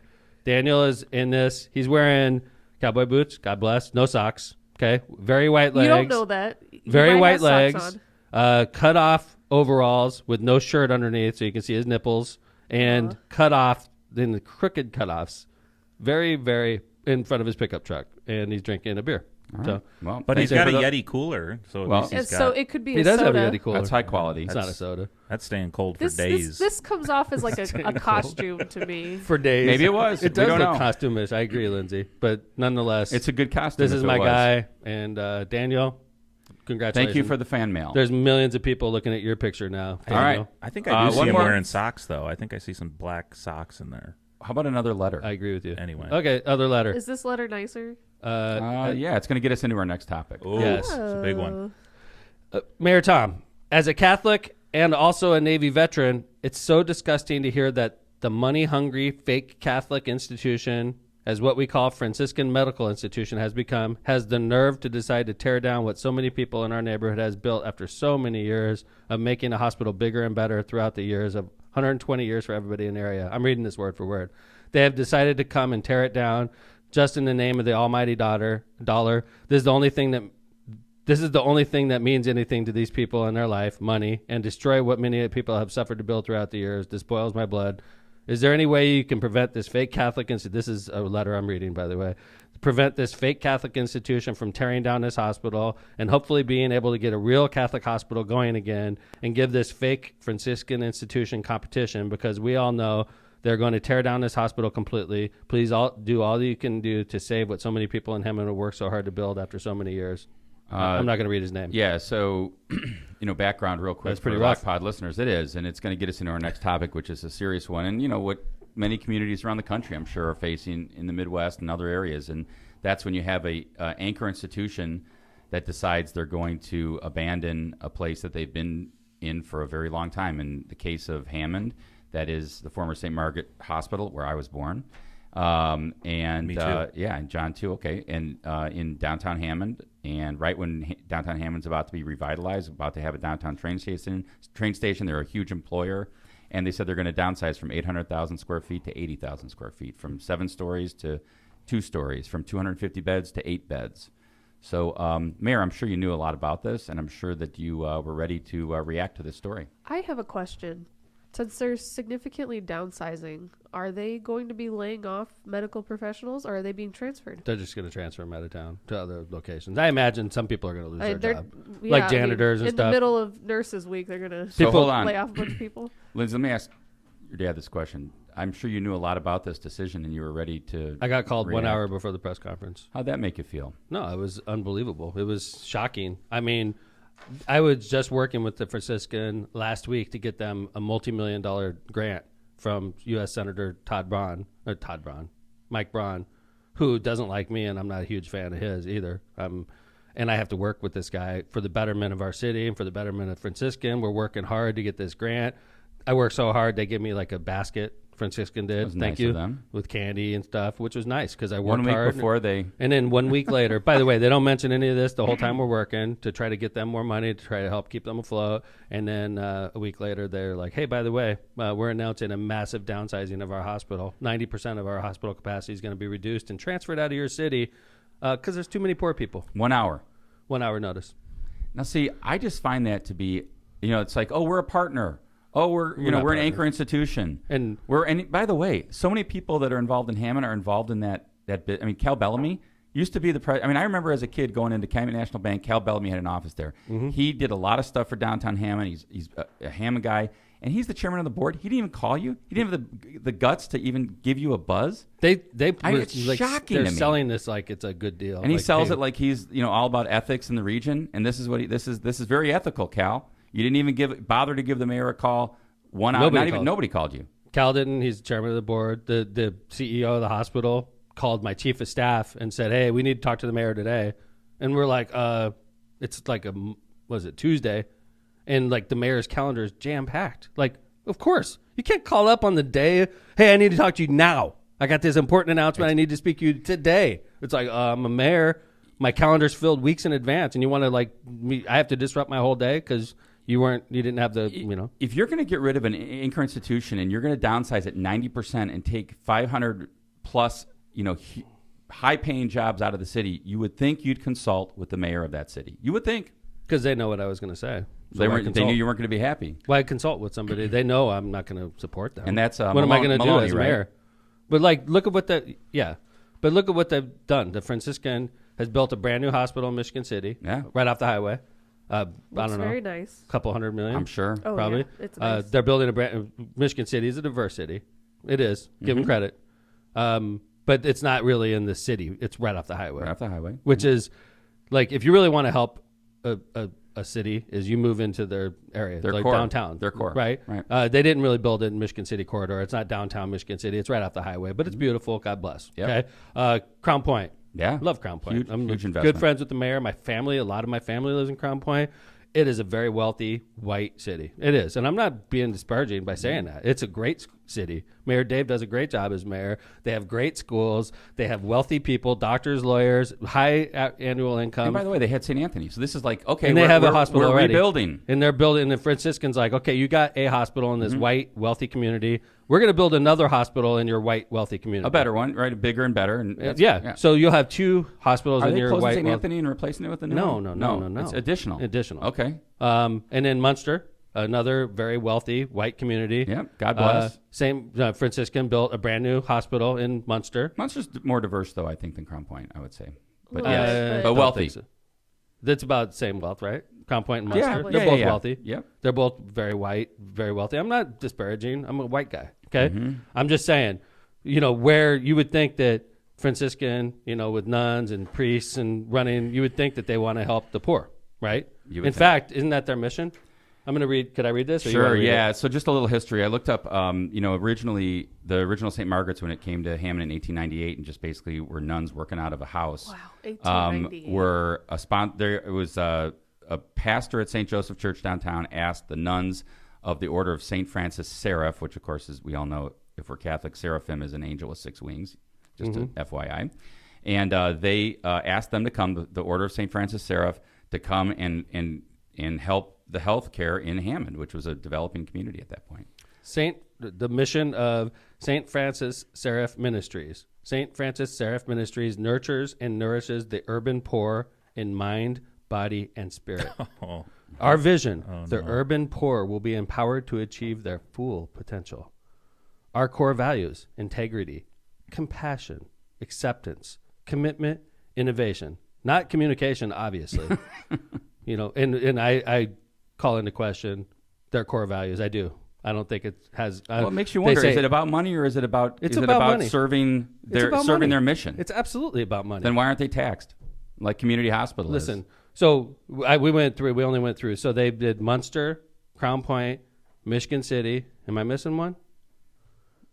Daniel is in this. He's wearing cowboy boots, God bless, no socks, okay? Very white legs. You don't know that. You Very might white have socks legs. on. Cut off overalls with no shirt underneath so you can see his nipples, and cut off, then the crooked cutoffs, very, very in front of his pickup truck, and he's drinking a beer. All So right. Well, But he's thank got a you for Yeti cooler, so at Well- least And he's got. so it could be he a does soda. have a Yeti cooler. That's high quality. It's not a soda. That's staying cold for This, days. this comes off as like a costume to me. For days. Maybe it was. It We does don't look know. costumish. I agree, Lindsay. But nonetheless, It's a good costume. this if is it my was. guy. And Daniel, congratulations. Thank you for the fan mail. There's millions of people looking at your picture now. All right. Daniel. I think I do see one him more. wearing socks, though. I think I see some black socks in there. How about another letter? I agree with you. Anyway. Okay, other letter. Is this letter nicer? Yeah, it's going to get us into our next topic. Oh, Yes. it's a big one. Mayor Tom, as a Catholic and also a Navy veteran, it's so disgusting to hear that the money-hungry, fake Catholic institution, as what we call Franciscan Medical Institution has the nerve to decide to tear down what so many people in our neighborhood has built after so many years of making a hospital bigger and better throughout the years of 120 years for everybody in the area. I'm reading this word for word. They have decided to come and tear it down just in the name of the almighty dollar. This is the only thing that means anything to these people in their life, money, and destroy what many people have suffered to build throughout the years. This boils my blood. Is there any way you can prevent this fake Catholic institution? This is a letter I'm reading, by the way. Prevent this fake Catholic institution from tearing down this hospital and hopefully being able to get a real Catholic hospital going again and give this fake Franciscan institution competition, because we all know they're going to tear down this hospital completely. Please do all you can do to save what so many people in Hammond have worked so hard to build after so many years. I'm not going to read his name. Yeah, so, background real quick. That's pretty for rough. Pod listeners. It is, and it's going to get us into our next topic, which is a serious one. And, what many communities around the country, I'm sure, are facing in the Midwest and other areas. And that's when you have a anchor institution that decides they're going to abandon a place that they've been in for a very long time. In the case of Hammond, that is the former St. Margaret Hospital, where I was born. And Me too. and John too. Okay. And in downtown Hammond, and right when downtown Hammond's about to be revitalized, about to have a downtown train station, they're a huge employer, and they said they're going to downsize from 800,000 square feet to 80,000 square feet, from 7 stories to 2 stories, from 250 beds to 8 beds. So, Mayor, I'm sure you knew a lot about this, and I'm sure that you were ready to react to this story. I have a question. Since they're significantly downsizing, are they going to be laying off medical professionals, or are they being transferred? They're just going to transfer them out of town to other locations. I imagine some people are going to lose their They're- job. yeah, Like I janitors and in stuff. the middle of Nurses Week, they're going to So hold on. lay off a bunch of people. Lindsay, let me ask your dad this question. I'm sure you knew a lot about this decision, and you were ready to I got called 1 react. hour before the press conference. How'd that make you feel? No, it was unbelievable. It was shocking. I mean, I was just working with the Franciscan last week to get them a multi-million-dollar grant from U.S. Senator Mike Braun, who doesn't like me, and I'm not a huge fan of his either. And I have to work with this guy for the betterment of our city and for the betterment of Franciscan. We're working hard to get this grant. I worked so hard, they gave me like a basket. Franciscan did. was Thank nice you. of them. With candy and stuff, which was nice because I worked 1 week hard. before they... And then 1 week later, by the way, they don't mention any of this the whole time we're working to try to get them more money, to try to help keep them afloat. And then a week later, they're like, hey, by the way, we're announcing a massive downsizing of our hospital. 90% of our hospital capacity is going to be reduced and transferred out of your city because there's too many poor people. 1 hour. 1 hour notice. Now, see, I just find that to be, it's like, oh, we're a partner. Oh, we're not we're an partners. anchor institution. And By the way, so many people that are involved in Hammond are involved in that bit. I mean, Cal Bellamy used to be I remember as a kid going into Calumet National Bank. Cal Bellamy had an office there. Mm-hmm. He did a lot of stuff for downtown Hammond. He's a Hammond guy, and he's the chairman of the board. He didn't even call you. He didn't have the guts to even give you a buzz. It's shocking they're to me. selling this like it's a good deal, And he sells it like he's all about ethics in the region. And this is what this is very ethical, Cal. You didn't even bother to give the mayor a call. Nobody called you. Cal didn't. He's the chairman of the board. The CEO of the hospital called my chief of staff and said, "Hey, we need to talk to the mayor today." And we're like, it's like Tuesday, and like the mayor's calendar is jam packed. Like, of course, you can't call up on the day. Hey, I need to talk to you now. I got this important announcement. I need to speak to you today. It's like, I'm a mayor. My calendar's filled weeks in advance, and you want to I have to disrupt my whole day because you didn't have the, If you're going to get rid of an anchor institution and you're going to downsize it 90% and take 500 plus, high-paying jobs out of the city, you would think you'd consult with the mayor of that city. You would think. Because they know what I was going to say. They knew you weren't going to be happy. Why consult with somebody? They know I'm not going to support them. And that's what am I going to do as right? mayor? But look at what look at what they've done. The Franciscan has built a brand new hospital in Michigan City, right off the highway. I don't know, very nice. A couple $100 million, I'm sure. Oh, probably. yeah. It's nice. They're building Michigan City is a diverse city. It is. Give them credit. But it's not really in the city. It's right off the highway. Right off the highway. Which is like, if you really want to help a city, is you move into their area, Their like core. downtown. Their core. Right. They didn't really build it in Michigan City corridor. It's not downtown Michigan City. It's right off the highway, but it's beautiful. God bless. Yep. Okay. Crown Point. Yeah. Love Crown Point. I'm huge good investment. friends with the mayor. A lot of my family lives in Crown Point. It is a very wealthy white city. It is. And I'm not being disparaging by saying that. It's a great city. Mayor Dave does a great job as mayor. They have great schools. They have wealthy people, doctors, lawyers, high annual income. And by the way, they had St. Anthony. So this is like, okay, and they have a hospital we're already. rebuilding. And they're building. The Franciscans like, okay, you got a hospital in this white, wealthy community. We're going to build another hospital in your white, wealthy community. A better one, right? Bigger and better. And yeah. So you'll have two hospitals in your closing white. St. Anthony and replacing it with a new one? No. It's additional. Okay. And then Munster, another very wealthy white community. Yep. God bless. Franciscan built a brand new hospital in Munster. Munster's more diverse, though, I think, than Crown Point, I would say. But Well, yes, but but wealthy. So. That's about the same wealth, right? Crown Point and Munster. Yeah, They're both yeah. wealthy. Yep. They're both very white, very wealthy. I'm not disparaging. I'm a white guy. Okay. I'm just saying, where you would think that Franciscan, with nuns and priests and running, you would think that they want to help the poor, right? In fact, isn't that their mission? I'm going to read. Could I read this? Sure, yeah. So just a little history. I looked up, originally, the original St. Margaret's when it came to Hammond in 1898 and just basically were nuns working out of a house. Wow, 1898. Were it was a pastor at St. Joseph Church downtown asked the nuns of the Order of St. Francis Seraph, which of course is, we all know if we're Catholic, seraphim is an angel with 6 wings, just a FYI. And they asked them to come, the Order of St. Francis Seraph, to come and help the health care in Hammond, which was a developing community at that point. The mission of St. Francis Seraph Ministries. St. Francis Seraph Ministries nurtures and nourishes the urban poor in mind, body, and spirit. Our vision, the urban poor will be empowered to achieve their full potential. Our core values, integrity, compassion, acceptance, commitment, innovation. Not communication, obviously. And I call into question their core values. I do. I don't think it has. Well, it makes you wonder: is it about money, or is it about money. serving their mission? It's absolutely about money. Then why aren't they taxed like community hospital? Listen, so we only went through. So they did Munster, Crown Point, Michigan City. Am I missing one?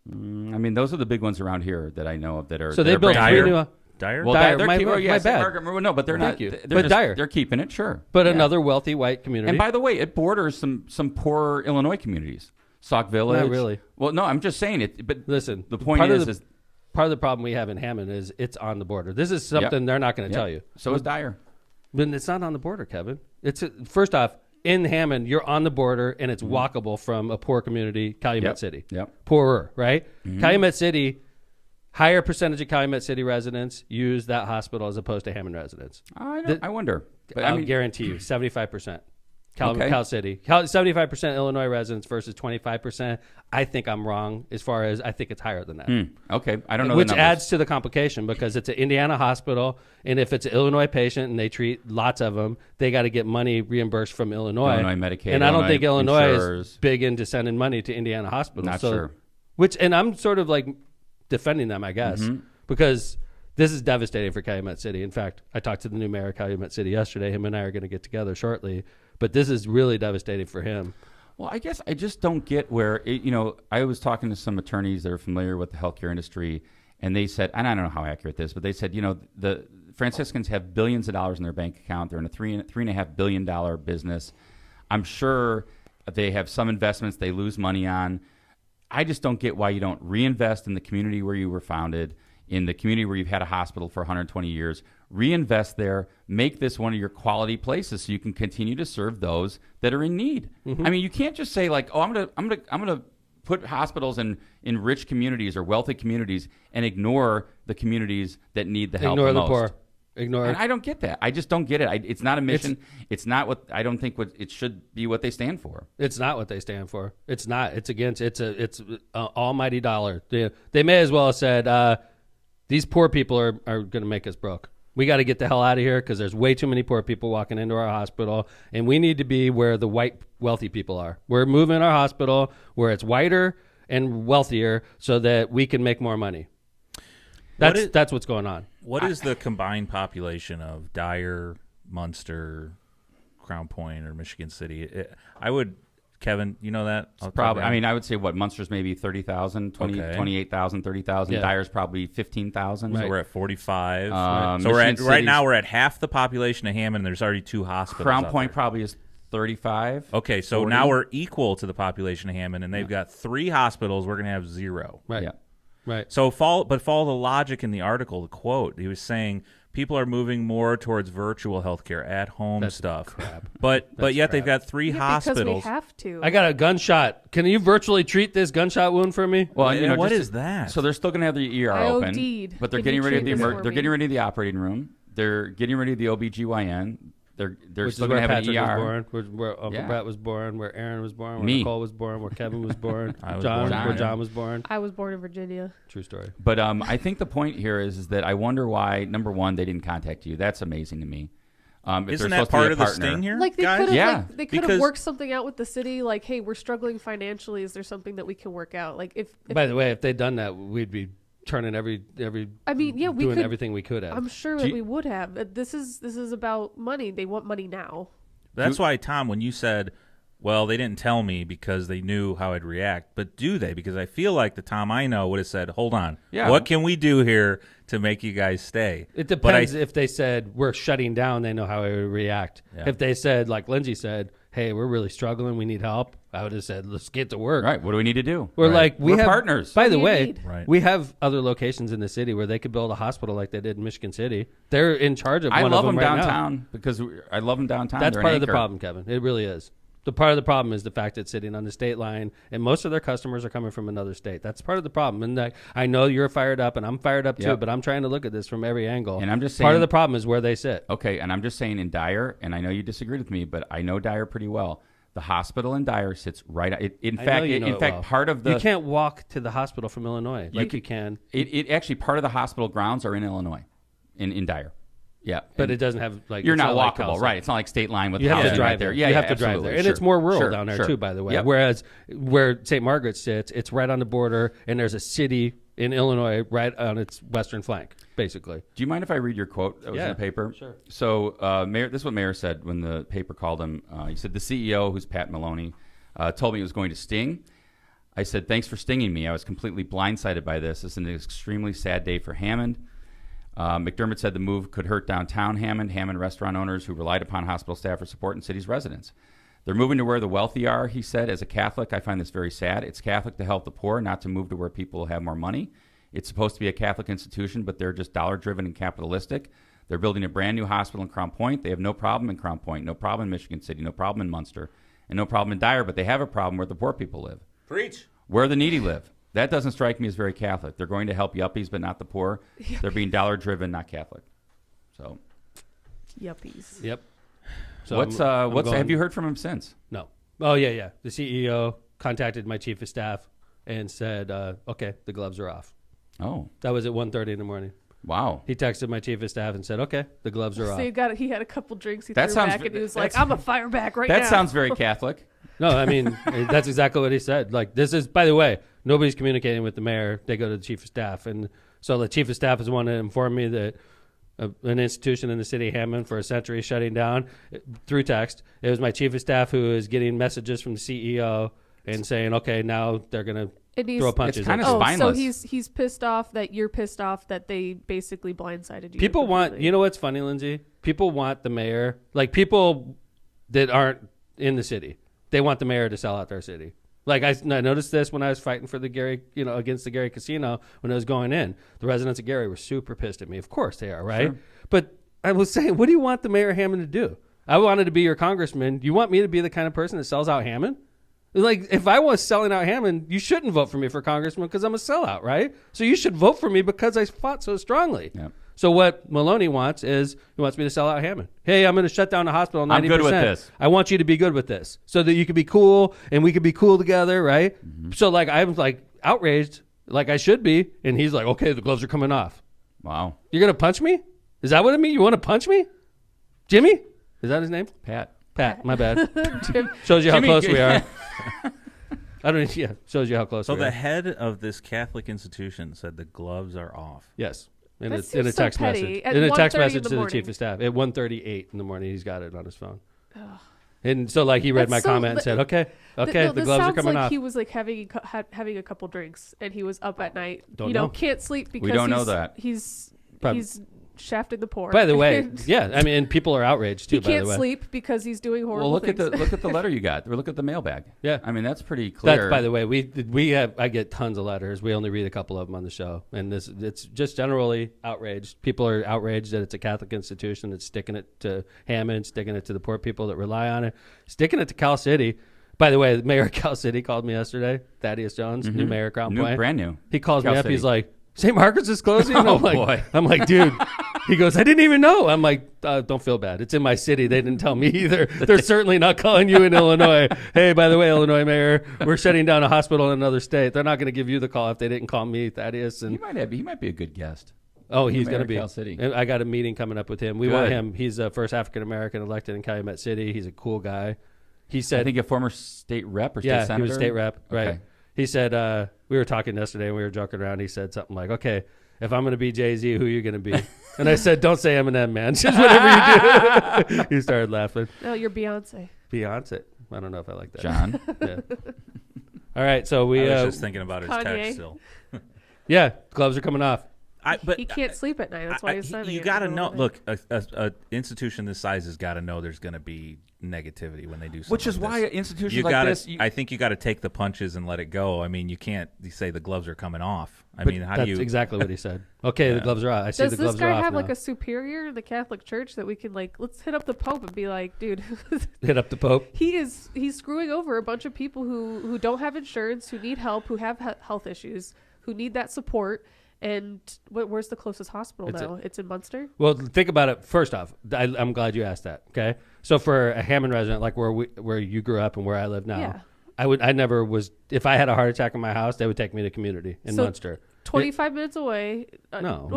Those are the big ones around here that I know of that are. So they built three new. Dyer? Well, Dyer, they're my bad. Margaret, no, but they're not. Thank you. They're Dyer. They're keeping it, sure. But another wealthy white community. And by the way, it borders some poor Illinois communities. Sauk Village. Not really. Well, no, I'm just saying it. But listen, the point is part of the problem we have in Hammond is it's on the border. This is something they're not going to tell you. So is Dyer. But it's not on the border, Kevin. It's first off, in Hammond, you're on the border, and it's walkable from a poor community, Calumet City. Yep. Poorer, right? Calumet City, higher percentage of Calumet City residents use that hospital as opposed to Hammond residents. I wonder. But I'll guarantee you, 75%. Cal City. 75% Illinois residents versus 25%. I think I'm wrong as far as I think it's higher than that. Okay, I don't know. Which the numbers. adds to the complication because it's an Indiana hospital, and if it's an Illinois patient and they treat lots of them, they got to get money reimbursed from Illinois. Medicaid, and I don't think Illinois insurers. is big into sending money to Indiana hospitals. Not sure. And I'm sort of like defending them, I guess, because this is devastating for Calumet City. In fact, I talked to the new mayor of Calumet City yesterday. Him and I are going to get together shortly, but this is really devastating for him. Well, I guess I just don't get where, I was talking to some attorneys that are familiar with the healthcare industry, and they said, and I don't know how accurate this, but they said, the Franciscans have billions of dollars in their bank account. They're in a $3.5 billion business. I'm sure they have some investments they lose money on. I just don't get why you don't reinvest in the community where you were founded, in the community where you've had a hospital for 120 years, reinvest there, make this one of your quality places so you can continue to serve those that are in need. I mean, you can't just say like, oh, I'm gonna put hospitals in rich communities or wealthy communities and ignore the communities that need the help the most. Ignore the poor. Ignore. And I don't get that. I just don't get it. It's not a mission. It's not what I don't think what it should be what they stand for. It's not what they stand for. It's not. It's against. It's a almighty dollar. They may as well have said, these poor people are going to make us broke. We got to get the hell out of here because there's way too many poor people walking into our hospital, and we need to be where the white wealthy people are. We're moving our hospital where it's whiter and wealthier so that we can make more money. That's what's going on. What is the combined population of Dyer, Munster, Crown Point, or Michigan City? Kevin, you know that? Probably. I mean, I would say Munster's maybe 30,000, 28,000, 30,000. Yeah. Dyer's probably 15,000. So we're at 45. So right now we're at half the population of Hammond. And there's already 2 hospitals. Crown out Point there. probably is 35. Okay, so 40. now we're equal to the population of Hammond, and they've got 3 hospitals. We're going to have 0. Right. Yeah. Right. So follow the logic in the article. The quote, he was saying people are moving more towards virtual healthcare, at home stuff. Crap. But yet crap. they've got 3 hospitals. Because we have to. I got a gunshot. Can you virtually treat this gunshot wound for me? Well, What is that? So they're still going to have the ER I open, OD'd. but they're Can getting you rid of treat this for they're me? getting rid of the operating room. They're getting rid of the OBGYN. They're Which still is going where to have Patrick an was ER. born, where Uncle Yeah. Brett was born, where Aaron was born, where Me. Nicole was born, where Kevin was born, I was John, born where there. John was born. I was born in Virginia. True story. But I think the point here is that I wonder why, number one, they didn't contact you. That's amazing to me. If Isn't they're that supposed to be part a of the partner. sting here? Like they guys? could have, Yeah, because- worked something out with the city. Like, hey, we're struggling financially. Is there something that we can work out? Like, if By the way, if they'd done that, we'd be turning every I mean, yeah, we doing could. everything we could have. I'm sure Do that you- we would have. This is about money. They want money now. That's why, Tom, when you said, well, they didn't tell me because they knew how I'd react, but do they? Because I feel like the Tom I know would have said, hold on, what can we do here to make you guys stay? It depends if they said, we're shutting down, they know how I would react. Yeah. If they said, like Lindsay said, hey, we're really struggling, we need help, I would have said, let's get to work. Right. What do we need to do? We're Right. like, We're have partners. By What the do you way, need? Right. we have other locations in the city where they could build a hospital like they did in Michigan City. They're in charge of I one love of them them right now. downtown because I love them downtown. That's They're part an of the anchor. problem, Kevin. It really is. The part of the problem is the fact it's sitting on the state line, and most of their customers are coming from another state. That's part of the problem. And I know you're fired up, and I'm fired up too, Yep. but I'm trying to look at this from every angle. And I'm just part of saying- the problem is where they sit. Okay, and I'm just saying in Dyer, and I know you disagreed with me, but I know Dyer pretty well. The hospital in Dyer sits right. In I know fact, you know it well. part of the You can't walk to the hospital from Illinois like you can. It actually part of the hospital grounds are in Illinois, in Dyer. Yeah, But and it doesn't have like you're it's not like walkable, Kelsey. right? It's not like state line with You have to housing drive right there. there. Yeah, you yeah, have to drive absolutely. there, and Sure. it's more rural Sure. down there Sure. too. By the way, Yep. whereas where St. Margaret sits, it's right on the border, and there's a city in Illinois right on its western flank, basically. Do you mind if I read your quote that was in Yeah, the paper? sure. So, Mayor, this is what Mayor said when the paper called him. He said, the CEO, who's Pat Maloney, told me it was going to sting. I said, thanks for stinging me. I was completely blindsided by this. This is an extremely sad day for Hammond. McDermott said the move could hurt downtown Hammond restaurant owners who relied upon hospital staff for support and city's residents. They're moving to where the wealthy are, he said. As a Catholic, I find this very sad. It's Catholic to help the poor, not to move to where people have more money. It's supposed to be a Catholic institution, but they're just dollar-driven and capitalistic. They're building a brand new hospital in Crown Point. They have no problem in Crown Point, no problem in Michigan City, no problem in Munster, and no problem in Dyer, but they have a problem where the poor people live. Preach. Where the needy live. That doesn't strike me as very Catholic. They're going to help yuppies, but not the poor. They're being dollar-driven, not Catholic. So, Yuppies. Yep. So have you heard from him since? No. Oh, yeah. The CEO contacted my chief of staff and said, okay, the gloves are off. Oh. That was at 1:30 in the morning. Wow. He texted my chief of staff and said, okay, the gloves are off. So he had a couple drinks, he threw back, and he was like, I'm a fire back now. That sounds very Catholic. No, I mean, that's exactly what he said. Like, this is, by the way, nobody's communicating with the mayor. They go to the chief of staff. And so the chief of staff is the one to inform me that an institution in the city of Hammond for a century shutting down through text. It was my chief of staff who is getting messages from the CEO and saying, okay, now they're going to throw punches. It's kind of spineless. So he's pissed off that you're pissed off that they basically blindsided you. People want, you know what's funny, Lindsay? People want the mayor, like people that aren't in the city, they want the mayor to sell out their city. Like I noticed this when I was fighting for the Gary, against the Gary Casino when it was going in. The residents of Gary were super pissed at me. Of course they are, right? Sure. But I was saying, what do you want the mayor of Hammond to do? I wanted to be your congressman. You want me to be the kind of person that sells out Hammond? Like, if I was selling out Hammond, you shouldn't vote for me for congressman because I'm a sellout, right? So you should vote for me because I fought so strongly. Yep. So what Maloney wants is he wants me to sell out Hammond. Hey, I'm going to shut down the hospital 90%. I'm good with this. I want you to be good with this so that you can be cool and we can be cool together, right? Mm-hmm. So, like, I'm, like, outraged like I should be. And he's like, okay, the gloves are coming off. Wow. You're going to punch me? Is that what it means? You want to punch me? Jimmy? Is that his name? Pat, my bad. Shows you how close we are. Shows you how close we are. So the head of this Catholic institution said the gloves are off. Yes. In That a seems text so petty. message. At In a text 1:30 message in the to the morning. chief of staff. At 1:38 in the morning, he's got it on his phone. And so, like, he read my comment and said, okay, the gloves are coming off. He was, like, having a couple drinks, and he was up at night. Don't know. Can't sleep because we don't know that. He's shafting the poor. By the way, yeah, I mean, and people are outraged, too, he by the way. can't sleep because he's doing horrible Well, things. look at the letter you got. Or look at the mailbag. Yeah. I mean, that's pretty clear. That's, by the way, I get tons of letters. We only read a couple of them on the show. And it's just generally outraged. People are outraged that it's a Catholic institution that's sticking it to Hammond, sticking it to the poor people that rely on it, sticking it to Cal City. By the way, the mayor of Cal City called me yesterday, Thaddeus Jones, new mayor of Crown Point. Brand new. He calls Cal me up. City. He's like, St. Margaret's is closing? Boy. I'm like, dude. He goes, I didn't even know. I'm like, don't feel bad. It's in my city. They didn't tell me either. They're certainly not calling you in Illinois. Hey, by the way, Illinois mayor, we're shutting down a hospital in another state. They're not going to give you the call if they didn't call me, Thaddeus. And He might be a good guest. Oh, he's going to be. Cal City. And I got a meeting coming up with him. We want him. He's the first African-American elected in Calumet City. He's a cool guy. He said, I think a former state rep or state senator. Yeah, he was state rep. Right. Okay. He said, we were talking yesterday and we were joking around. He said something like, okay, if I'm going to be Jay-Z, who are you going to be? And I said, don't say Eminem, man. Just whatever you do. He started laughing. No, you're Beyonce. Beyonce. I don't know if I like that. John. Yeah. All right, so we... I was just thinking about his Kanye. text still. Yeah, gloves are coming off. He can't sleep at night. That's why he's sending You it got to in the know. middle of the Look, a institution this size has got to know there's going to be negativity when they do something. Which is like why this. institutions like this. I think you got to take the punches and let it go. I mean, you can't say the gloves are coming off. I But mean, how that's do you? exactly what he said. Okay, the gloves are off. I see Does the this gloves are guy off have now. like a superior in the Catholic Church that we can let's hit up the Pope and be like, dude, Hit up the Pope. he's screwing over a bunch of people who don't have insurance, who need help, who have health issues, who need that support. And where's the closest hospital now? It's in Munster? Well, think about it. First off, I'm glad you asked that. Okay, so for a Hammond resident like where you grew up and where I live now, Yeah. I never was. If I had a heart attack in my house, they would take me to community in Munster. 25 minutes away. No.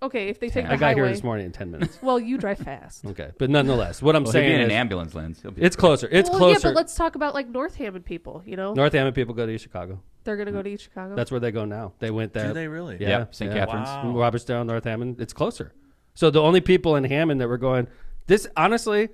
Okay, if they take the I got highway. here this morning in 10 minutes. Well, you drive fast. Okay, but nonetheless, what I'm He'll saying be in is an ambulance, Linz. it's closer. It's Yeah, closer. but let's talk about North Hammond people. North Hammond people go to East Chicago. They're gonna go to East Chicago. That's where they go now. They went there. Do they really? Yeah, Yep, St. Catharines. Wow. Robertstown, North Hammond. It's closer. So the only people in Hammond that were going, this honestly,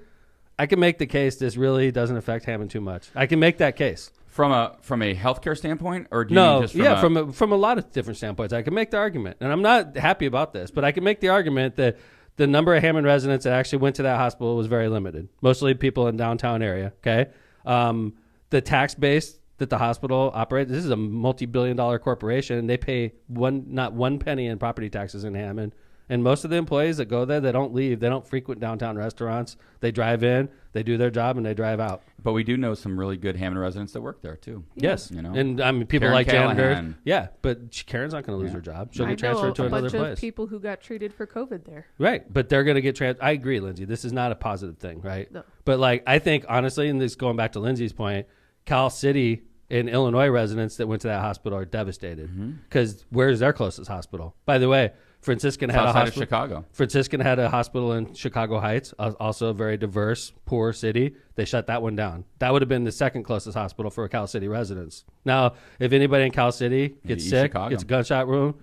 I can make the case this really doesn't affect Hammond too much. I can make that case. From a healthcare standpoint, or do you mean just from a lot of different standpoints. I can make the argument, and I'm not happy about this, but I can make the argument that the number of Hammond residents that actually went to that hospital was very limited. Mostly people in downtown area. Okay, the tax base that the hospital operates. This is a multi-billion-dollar corporation, and they pay not one penny in property taxes in Hammond. And most of the employees that go there, they don't leave. They don't frequent downtown restaurants. They drive in, they do their job, and they drive out. But we do know some really good Hammond residents that work there too. Yes, you know, and I mean people Karen like janitors. Callahan. Yeah, but Karen's not going to lose her job. She'll get transferred to another a bunch place. of people who got treated for COVID there. Right, but they're going to get transferred. I agree, Lindsay. This is not a positive thing, right? No. But like I think honestly, and this going back to Lindsay's point, Cal City and Illinois residents that went to that hospital are devastated because where's their closest hospital? By the way, Franciscan had a hospital. Chicago. Franciscan had a hospital in Chicago Heights, also a very diverse, poor city. They shut that one down. That would have been the second closest hospital for Cal City residents. Now, if anybody in Cal City gets sick, gets a gunshot wound,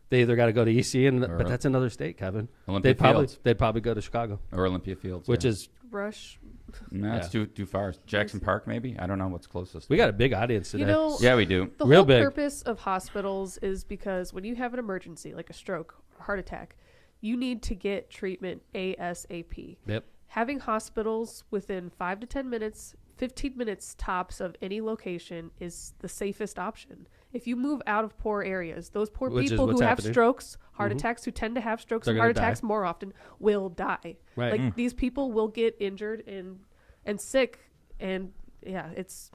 they either got to go to EC, but that's another state, Kevin. Olympia they'd probably go to Chicago or Olympia Fields, which is Rush. No, it's too far. Jackson Park, maybe. I don't know what's closest. We got a big audience today. You know, yeah, we do. The Real whole big. purpose of hospitals is because when you have an emergency, like a stroke or heart attack, you need to get treatment ASAP. Yep. Having hospitals within 5 to 10 minutes, 15 minutes tops of any location is the safest option. If you move out of poor areas, those poor people who have strokes, heart attacks, who tend to have strokes and heart attacks more often, will die. Right. Like these people will get injured and sick, and yeah, it's.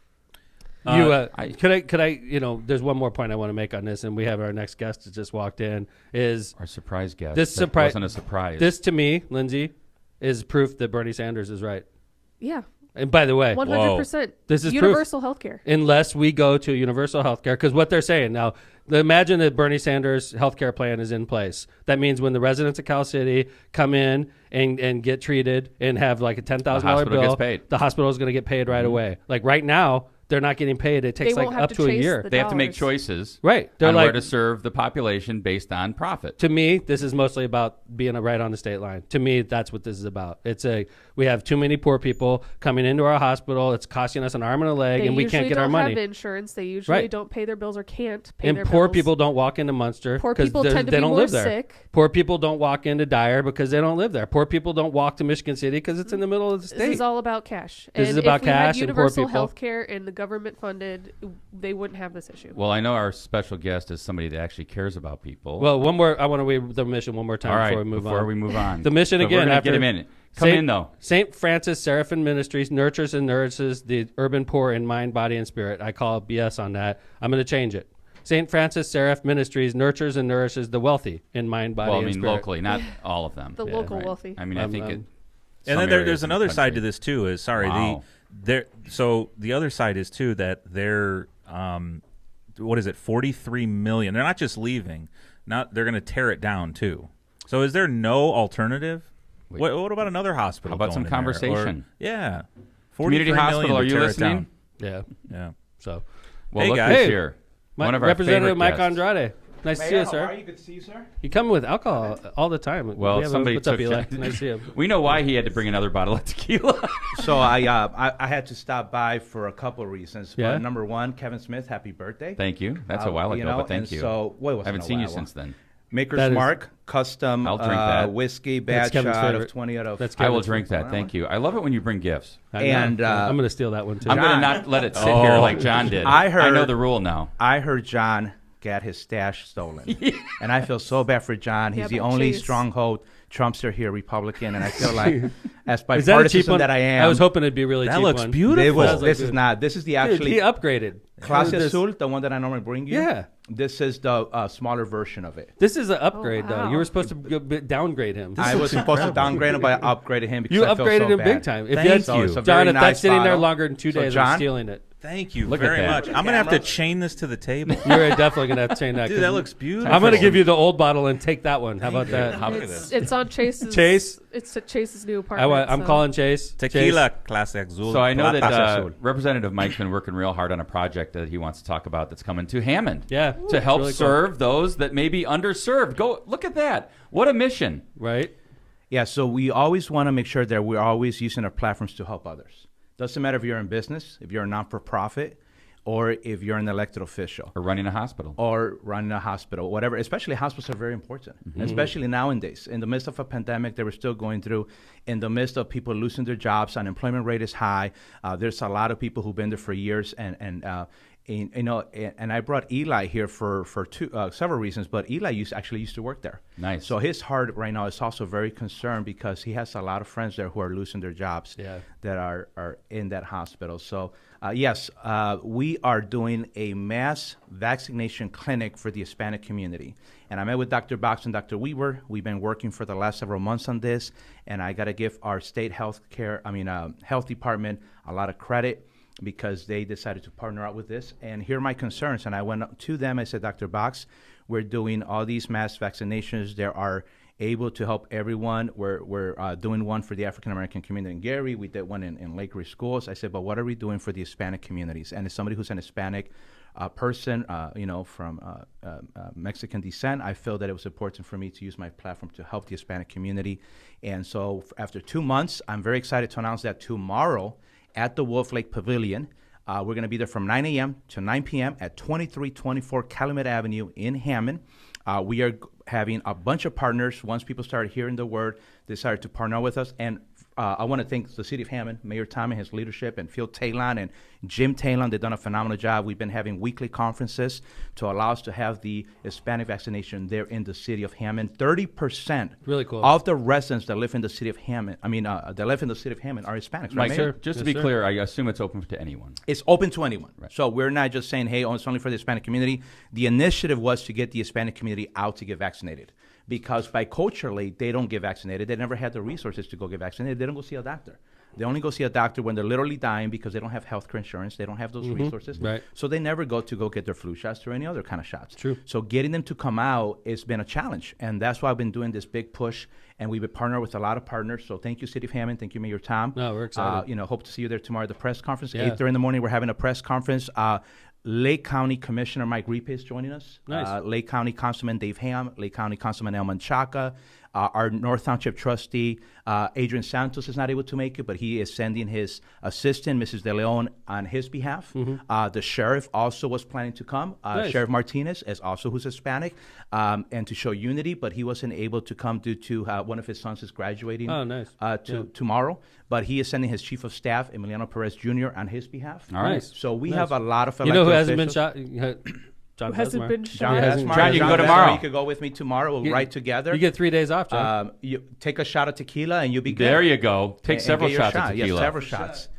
Could I? You know, there's one more point I want to make on this, and we have our next guest that just walked in. Is our surprise guest? This wasn't a surprise. This to me, Lindsay, is proof that Bernie Sanders is right. Yeah. And by the way, 100%. This is universal health care. Unless we go to universal health care, because what they're saying now, imagine that Bernie Sanders' health care plan is in place. That means when the residents of Cal City come in and get treated and have like a $10,000 bill, the hospital is going to get paid right away. Like right now, they're not getting paid. It takes like up to a year. They have to make choices, right? They're on where to serve the population based on profit. To me, this is mostly about being right on the state line. To me, that's what this is about. We have too many poor people coming into our hospital. It's costing us an arm and a leg, and we can't get our money. They usually don't have insurance. They usually don't pay their bills or can't pay their bills. And poor people don't walk into Munster. Poor people tend to be more sick. Poor people don't walk into Dyer because they don't live there. Poor people don't walk to Michigan City because it's in the middle of the state. This is all about cash. This is about cash and poor people. If we had universal health care and the government funded, they wouldn't have this issue. Well, I know our special guest is somebody that actually cares about people. Well, I want to read the mission one more time before we move on. The mission again. After, get him in. Come in, though. St. Francis Seraphim Ministries nurtures and nourishes the urban poor in mind, body, and spirit. I call BS on that. I'm going to change it. St. Francis Seraph Ministries nurtures and nourishes the wealthy in mind, body, and spirit. Locally, not all of them. The local wealthy. I mean, I think it... And then there's another side to this, too, is, so the other side is, too, that they're, what is it, 43 million. They're not just leaving. They're going to tear it down, too. So is there no alternative? What about another hospital? How about some conversation? Yeah. Community hospital, are you listening? Yeah. So, hey, look guys. who's here. One of our Representative Mike guests. Andrade. Nice to see you, sir. How are you? Good to see you, sir. You come with alcohol all the time. Well, somebody took nice to see you. We know why he had to bring another bottle of tequila. So I had to stop by for a couple of reasons. Yeah. But number one, Kevin Smith, happy birthday. Thank you. That's a while ago, but thank you. So I haven't seen you since then. Maker's Mark, custom whiskey, bad shot of 20 out of... I will drink that. Thank you. I love it when you bring gifts. And I'm going to steal that one, too. I'm going to not let it sit here like John did. I know the rule now. I heard John got his stash stolen. And I feel so bad for John. He's the only stronghold Trumpster here, Republican, and I feel like, as bipartisan that I am... I was hoping it'd be really cheap. That looks beautiful. This is not. This is the actually... He upgraded. Clase Azul, the one that I normally bring you. Yeah. This is the smaller version of it. This is an upgrade, though. You were supposed to downgrade him. I was supposed to downgrade him, but I upgraded him because you I feel upgraded so him bad. big time. Thank you. John, if that's sitting there longer than 2 days, John, I'm stealing it. Thank you Look very at much. that. I'm going to have to chain this to the table. You're definitely going to have to chain that. Dude, that looks beautiful. I'm going to give you the old bottle and take that one. How about that? It's on Chase's. Chase? It's at Chase's new apartment. I'm calling Chase. Tequila Clase Azul. So I know that Representative Mike's been working real hard on a project that he wants to talk about that's coming to Hammond. Yeah. To help serve those that may be underserved. Go look at that. What a mission. Right? Yeah, so we always want to make sure that we're always using our platforms to help others. Doesn't matter if you're in business, if you're a non-for-profit, or if you're an elected official. Or running a hospital. Whatever. Especially hospitals are very important, especially nowadays. In the midst of a pandemic that we're still going through, in the midst of people losing their jobs, unemployment rate is high. There's a lot of people who've been there for years, and and I brought Eli here for several reasons, but Eli actually used to work there. Nice. So his heart right now is also very concerned because he has a lot of friends there who are losing their jobs that are in that hospital. So yes, we are doing a mass vaccination clinic for the Hispanic community. And I met with Dr. Box and Dr. Weaver. We've been working for the last several months on this, and I got to give our state health department a lot of credit because they decided to partner up with this. And here are my concerns. And I went up to them. I said, Dr. Box, we're doing all these mass vaccinations. They are able to help everyone. We're doing one for the African-American community in Gary. We did one in Lake Ridge Schools. I said, but what are we doing for the Hispanic communities? And as somebody who's an Hispanic person, from Mexican descent, I feel that it was important for me to use my platform to help the Hispanic community. And so after 2 months, I'm very excited to announce that tomorrow at the Wolf Lake Pavilion, we're going to be there from 9 a.m. to 9 p.m. at 2324 Calumet Avenue in Hammond. We are having a bunch of partners. Once people started hearing the word, they decided to partner with us. And I want to thank the City of Hammond, Mayor Tom and his leadership, and Phil Talon and Jim Talon. They've done a phenomenal job. We've been having weekly conferences to allow us to have the Hispanic vaccination there in the City of Hammond. 30% really cool of the residents that live in the City of Hammond, that live in the City of Hammond are Hispanics. Mike, right, just to be clear, I assume it's open to anyone. It's open to anyone. Right. So we're not just saying, hey, it's only for the Hispanic community. The initiative was to get the Hispanic community out to get vaccinated. Because biculturally, they don't get vaccinated. They never had the resources to go get vaccinated. They don't go see a doctor. They only go see a doctor when they're literally dying because they don't have health care insurance. They don't have those resources. Right. So they never go get their flu shots or any other kind of shots. True. So getting them to come out has been a challenge. And that's why I've been doing this big push. And we've been partnered with a lot of partners. So thank you, City of Hammond. Thank you, Mayor Tom. No, we're excited. Hope to see you there tomorrow at the press conference. Yeah. 8:30 in the morning, we're having a press conference. Lake County Commissioner Mike Ripe is joining us. Nice. Lake County Councilman Dave Ham, Lake County Councilman Elman Chaka, our North Township Trustee Adrian Santos is not able to make it, but he is sending his assistant, Mrs. De Leon, on his behalf. The sheriff also was planning to come. Nice. Sheriff Martinez is also who's Hispanic, and to show unity, but he wasn't able to come due to one of his sons is graduating tomorrow. But he is sending his chief of staff, Emiliano Perez Jr., on his behalf. All right. Nice. So we have a lot of who hasn't been officials. shot? John Who hasn't been John shot? Desmar. John, you can go Desmar, tomorrow. You could go with me tomorrow. We'll ride together. You get 3 days off, John. You take a shot of tequila and you'll be good. There you go. Take And several get your shots of shot. tequila. Yes, several shots.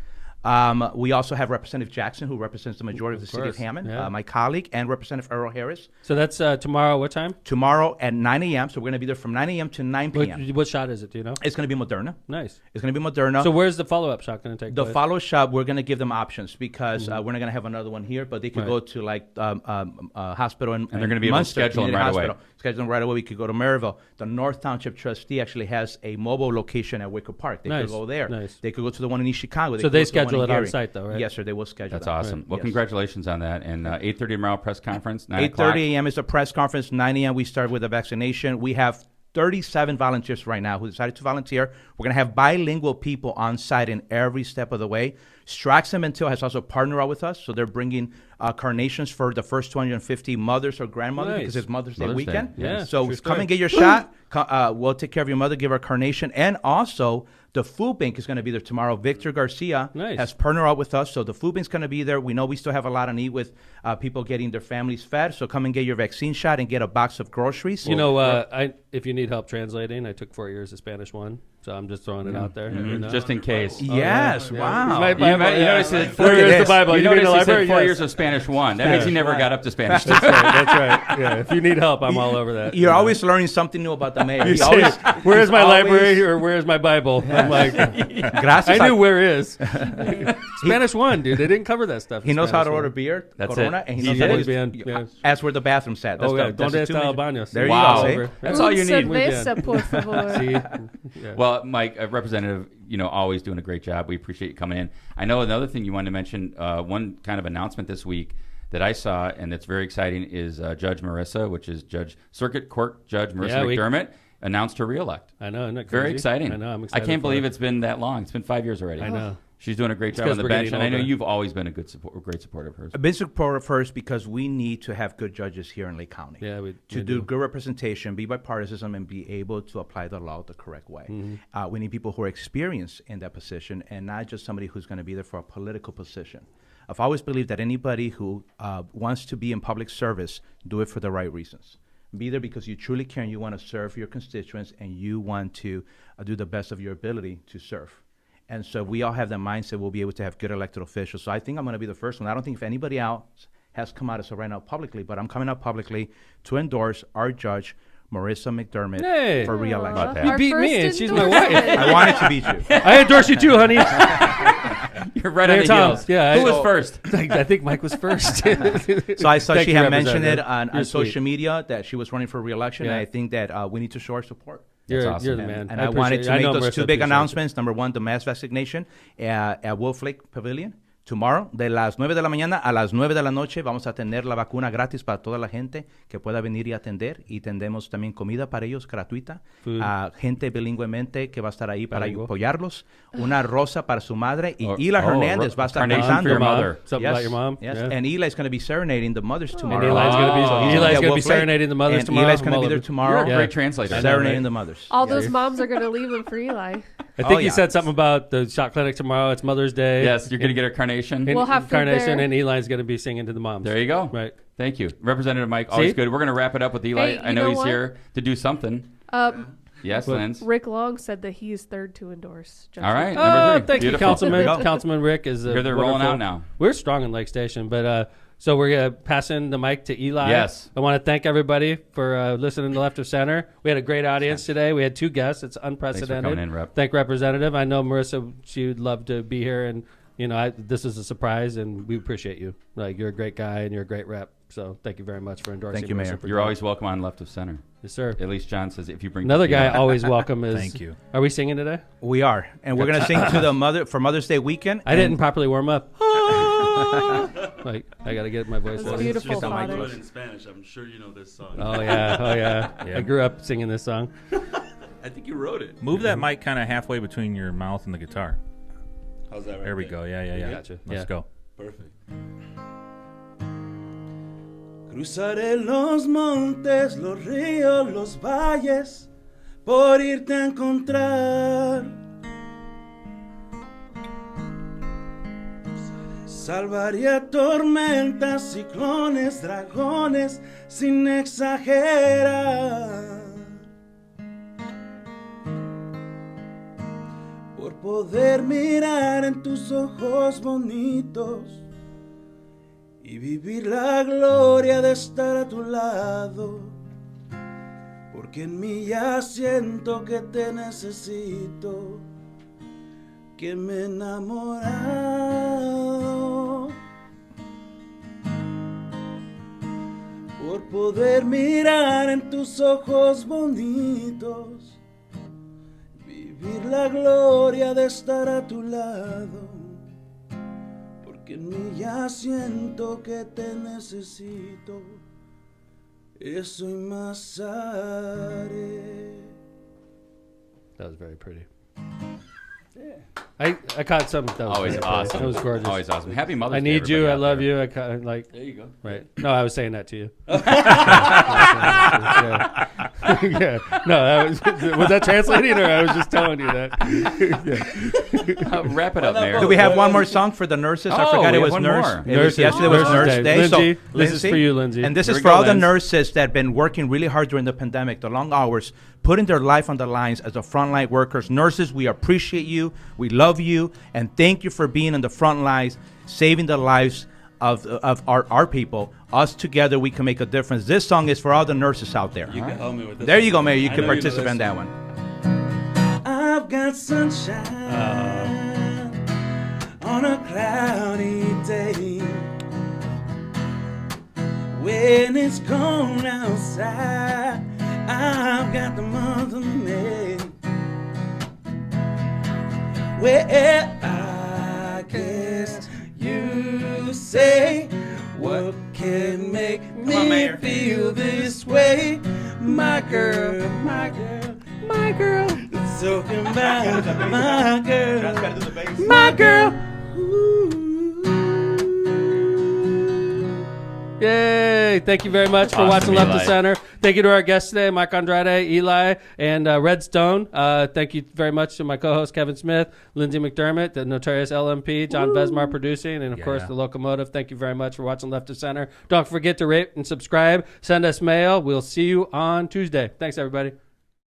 We also have Representative Jackson, who represents the majority of the city of Hammond, my colleague, and Representative Earl Harris. So that's tomorrow. What time? Tomorrow at 9 a.m. So we're going to be there from 9 a.m. to 9 p.m. What shot is it? Do you know? It's going to be Moderna. Nice. It's going to be Moderna. So where's the follow-up shot going to take The place? follow shot, we're going to give them options because we're not going to have another one here, but they could go to hospital and they're going to be able to schedule them right away. Schedule them right away. We could go to Maryville. The North Township Trustee actually has a mobile location at Wicker Park. They could go there. Nice. They could go to the one in East Chicago. So they schedule it on site, though, right? Yes, sir. They will schedule. That's that. awesome. Right. Well, Yes. congratulations on that. And 8:30 tomorrow press conference. 9 8:30 a.m. is the press conference. 9 a.m. we start with the vaccination. We have 37 volunteers right now who decided to volunteer. We're going to have bilingual people on site in every step of the way. Strax and Mentil has also partnered up with us, so they're bringing carnations for the first 250 mothers or grandmothers because it's Mother's Day weekend. Yeah, so come and get your shot. We'll take care of your mother, give her a carnation. And also, the food bank is going to be there tomorrow. Victor Garcia has partnered up with us, so the food bank's going to be there. We know we still have a lot of need with people getting their families fed, so come and get your vaccine shot and get a box of groceries. If you need help translating, I took 4 years of Spanish 1, so I'm just throwing it out there. Just in case. Yes, wow. You notice it. Where's the Bible? You You read notice the he said library? 4 Yes. years of Spanish 1. That means he never got up to Spanish 2. That's right. Yeah. If you need help, I'm all over that. You're always learning something new about the mayor. Where's my library or where's my Bible? I'm like, I knew where is. Spanish 1, dude. They didn't cover that stuff. He knows how to order beer, That's Corona, it. and he knows Yeah. ask where the bathroom sat. That's Donde that's the está el baño? There you Wow. go. See? That's all you need. Cerveza, por favor. See? Yeah. Well, Mike, Representative, always doing a great job. We appreciate you coming in. I know another thing you wanted to mention, one kind of announcement this week that I saw, and it's very exciting, is Judge Marissa, which is Circuit Court Judge Marissa McDermott, announced her reelect. I know, isn't that crazy? Very exciting. I know, I'm I excited. can't believe it's been that long. It's been 5 years already. I know. She's doing a great job on the bench, and I know you've always been a great supporter of hers. A big supporter of hers because we need to have good judges here in Lake County. Yeah, to do good representation, be bipartisan, and be able to apply the law the correct way. We need people who are experienced in that position and not just somebody who's going to be there for a political position. I've always believed that anybody who wants to be in public service, do it for the right reasons. Be there because you truly care and you want to serve your constituents and you want to do the best of your ability to serve. And so we all have that mindset, we'll be able to have good elected officials. So I think I'm going to be the first one. I don't think if anybody else has come out as of right now publicly, but I'm coming out publicly to endorse our judge, Marissa McDermott, for re-election. You beat me and she's my wife. I wanted to beat you. I endorse you too, honey. You're right on the heels. Yeah, Who was first? I think Mike was first. So I saw Thank she you, had mentioned it Representative. on social media that she was running for re-election, and I think that we need to show our support. You're awesome. the man. And I wanted to I make know those Marissa two big appreciates announcements. Number one, the mass vaccination at Wolf Lake Pavilion. Tomorrow, de las 9 de la mañana a las 9 de la noche, vamos a tener la vacuna gratis para toda la gente que pueda venir y atender. Y tendremos también comida para ellos gratuita. Gente bilingüemente que va a estar ahí para apoyarlos. Una rosa para su madre. Y Eli Hernández va a estar carnation for your mother. Something about your mom. Yes. Yeah. And Eli's going to be serenading the mothers tomorrow. And Eli's going to be serenading the mothers tomorrow. Eli's going to be there tomorrow. You're a great translator. Serenading the mothers. All those moms are going to leave them for Eli. I think you said something about the shot clinic tomorrow. It's Mother's Day. Yes, you're going to get a carnation. We'll have food carnation, there. and Eli's going to be singing to the moms. There you go. Right. Thank you. Representative Mike, always good. We're going to wrap it up with Eli. Hey, I know he's here to do something. Yes, Linz. Rick Long said that he is third to endorse. All right, Oh, number 3. thank Beautiful. you, Councilman. Councilman Rick is Here they're rolling out now. We're strong in Lake Station, but so we're going to pass in the mic to Eli. Yes. I want to thank everybody for listening to Left of Center. We had a great audience today. We had 2 guests. It's unprecedented. Thanks for coming in, Rep. Thank Representative. I know Marissa, she would love to be here, and this is a surprise, and we appreciate you. Like, you're a great guy, and you're a great rep. So thank you very much for endorsing. Thank you, Mayor. You're always welcome on Left of Center. Yes, sir. At least John says if you bring Another tequila. guy always welcome is. Thank you. Are we singing today? We are. And we're going to sing to the mother for Mother's Day weekend. I didn't properly warm up. Like, I got to get my voice That's out. beautiful, Get the mic Father. close. In Spanish, I'm sure you know this song. Oh, yeah. I grew up singing this song. I think you wrote it. Move that mic kind of halfway between your mouth and the guitar. How's that right There we go. Yeah. Gotcha. Let's go. Perfect. Cruzaré los montes, los ríos, los valles, por irte a encontrar. Salvaría tormentas, ciclones, dragones, sin exagerar. Por poder mirar en tus ojos bonitos y vivir la gloria de estar a tu lado, porque en mí ya siento que te necesito, que me he enamorado. Por poder mirar en tus ojos bonitos, vivir la gloria de estar a tu lado, que en mí ya siento que te necesito, eso y más haré. That was very pretty. I caught some. That was Always very awesome. pretty. That was gorgeous. Always awesome. Happy Mother's I Day. need you. I everybody out love there. you. I caught, like. There you go. Right. No, I was saying that to you. Yeah. No, was that translating, or I was just telling you that? Wrap it up, Mayor. Do we have one more song for the nurses? I forgot we it have was one nurse. more. Yesterday was Nurse Day. Lindsay, So, this is for you, Lindsay. And this Here is we for go, all the Linz. nurses that have been working really hard during the pandemic, the long hours, putting their life on the lines as the frontline workers. Nurses, we appreciate you. We love you. And thank you for being on the front lines, saving the lives of our people. Us together, we can make a difference. This song is for all the nurses out there. You can help me with this. There you go, Mayor. You I can know you know participate this in that song. one. I've got sunshine on a cloudy day. When it's cold outside, I've got the month of May. Well, I guess you say, what can make me feel this way? My girl, my girl, my girl. Talking about my girl, my girl. Ooh. Yay! everybody. Thank you very much for watching Left to Center. Thank you to our guests today, Mike Andrade, Eli, and Redstone. Thank you very much to my co-host, Kevin Smith, Lindsay McDermott, the notorious LMP, John Vesmar producing, and, of course, the Locomotive. Thank you very much for watching Left to Center. Don't forget to rate and subscribe. Send us mail. We'll see you on Tuesday. Thanks, everybody.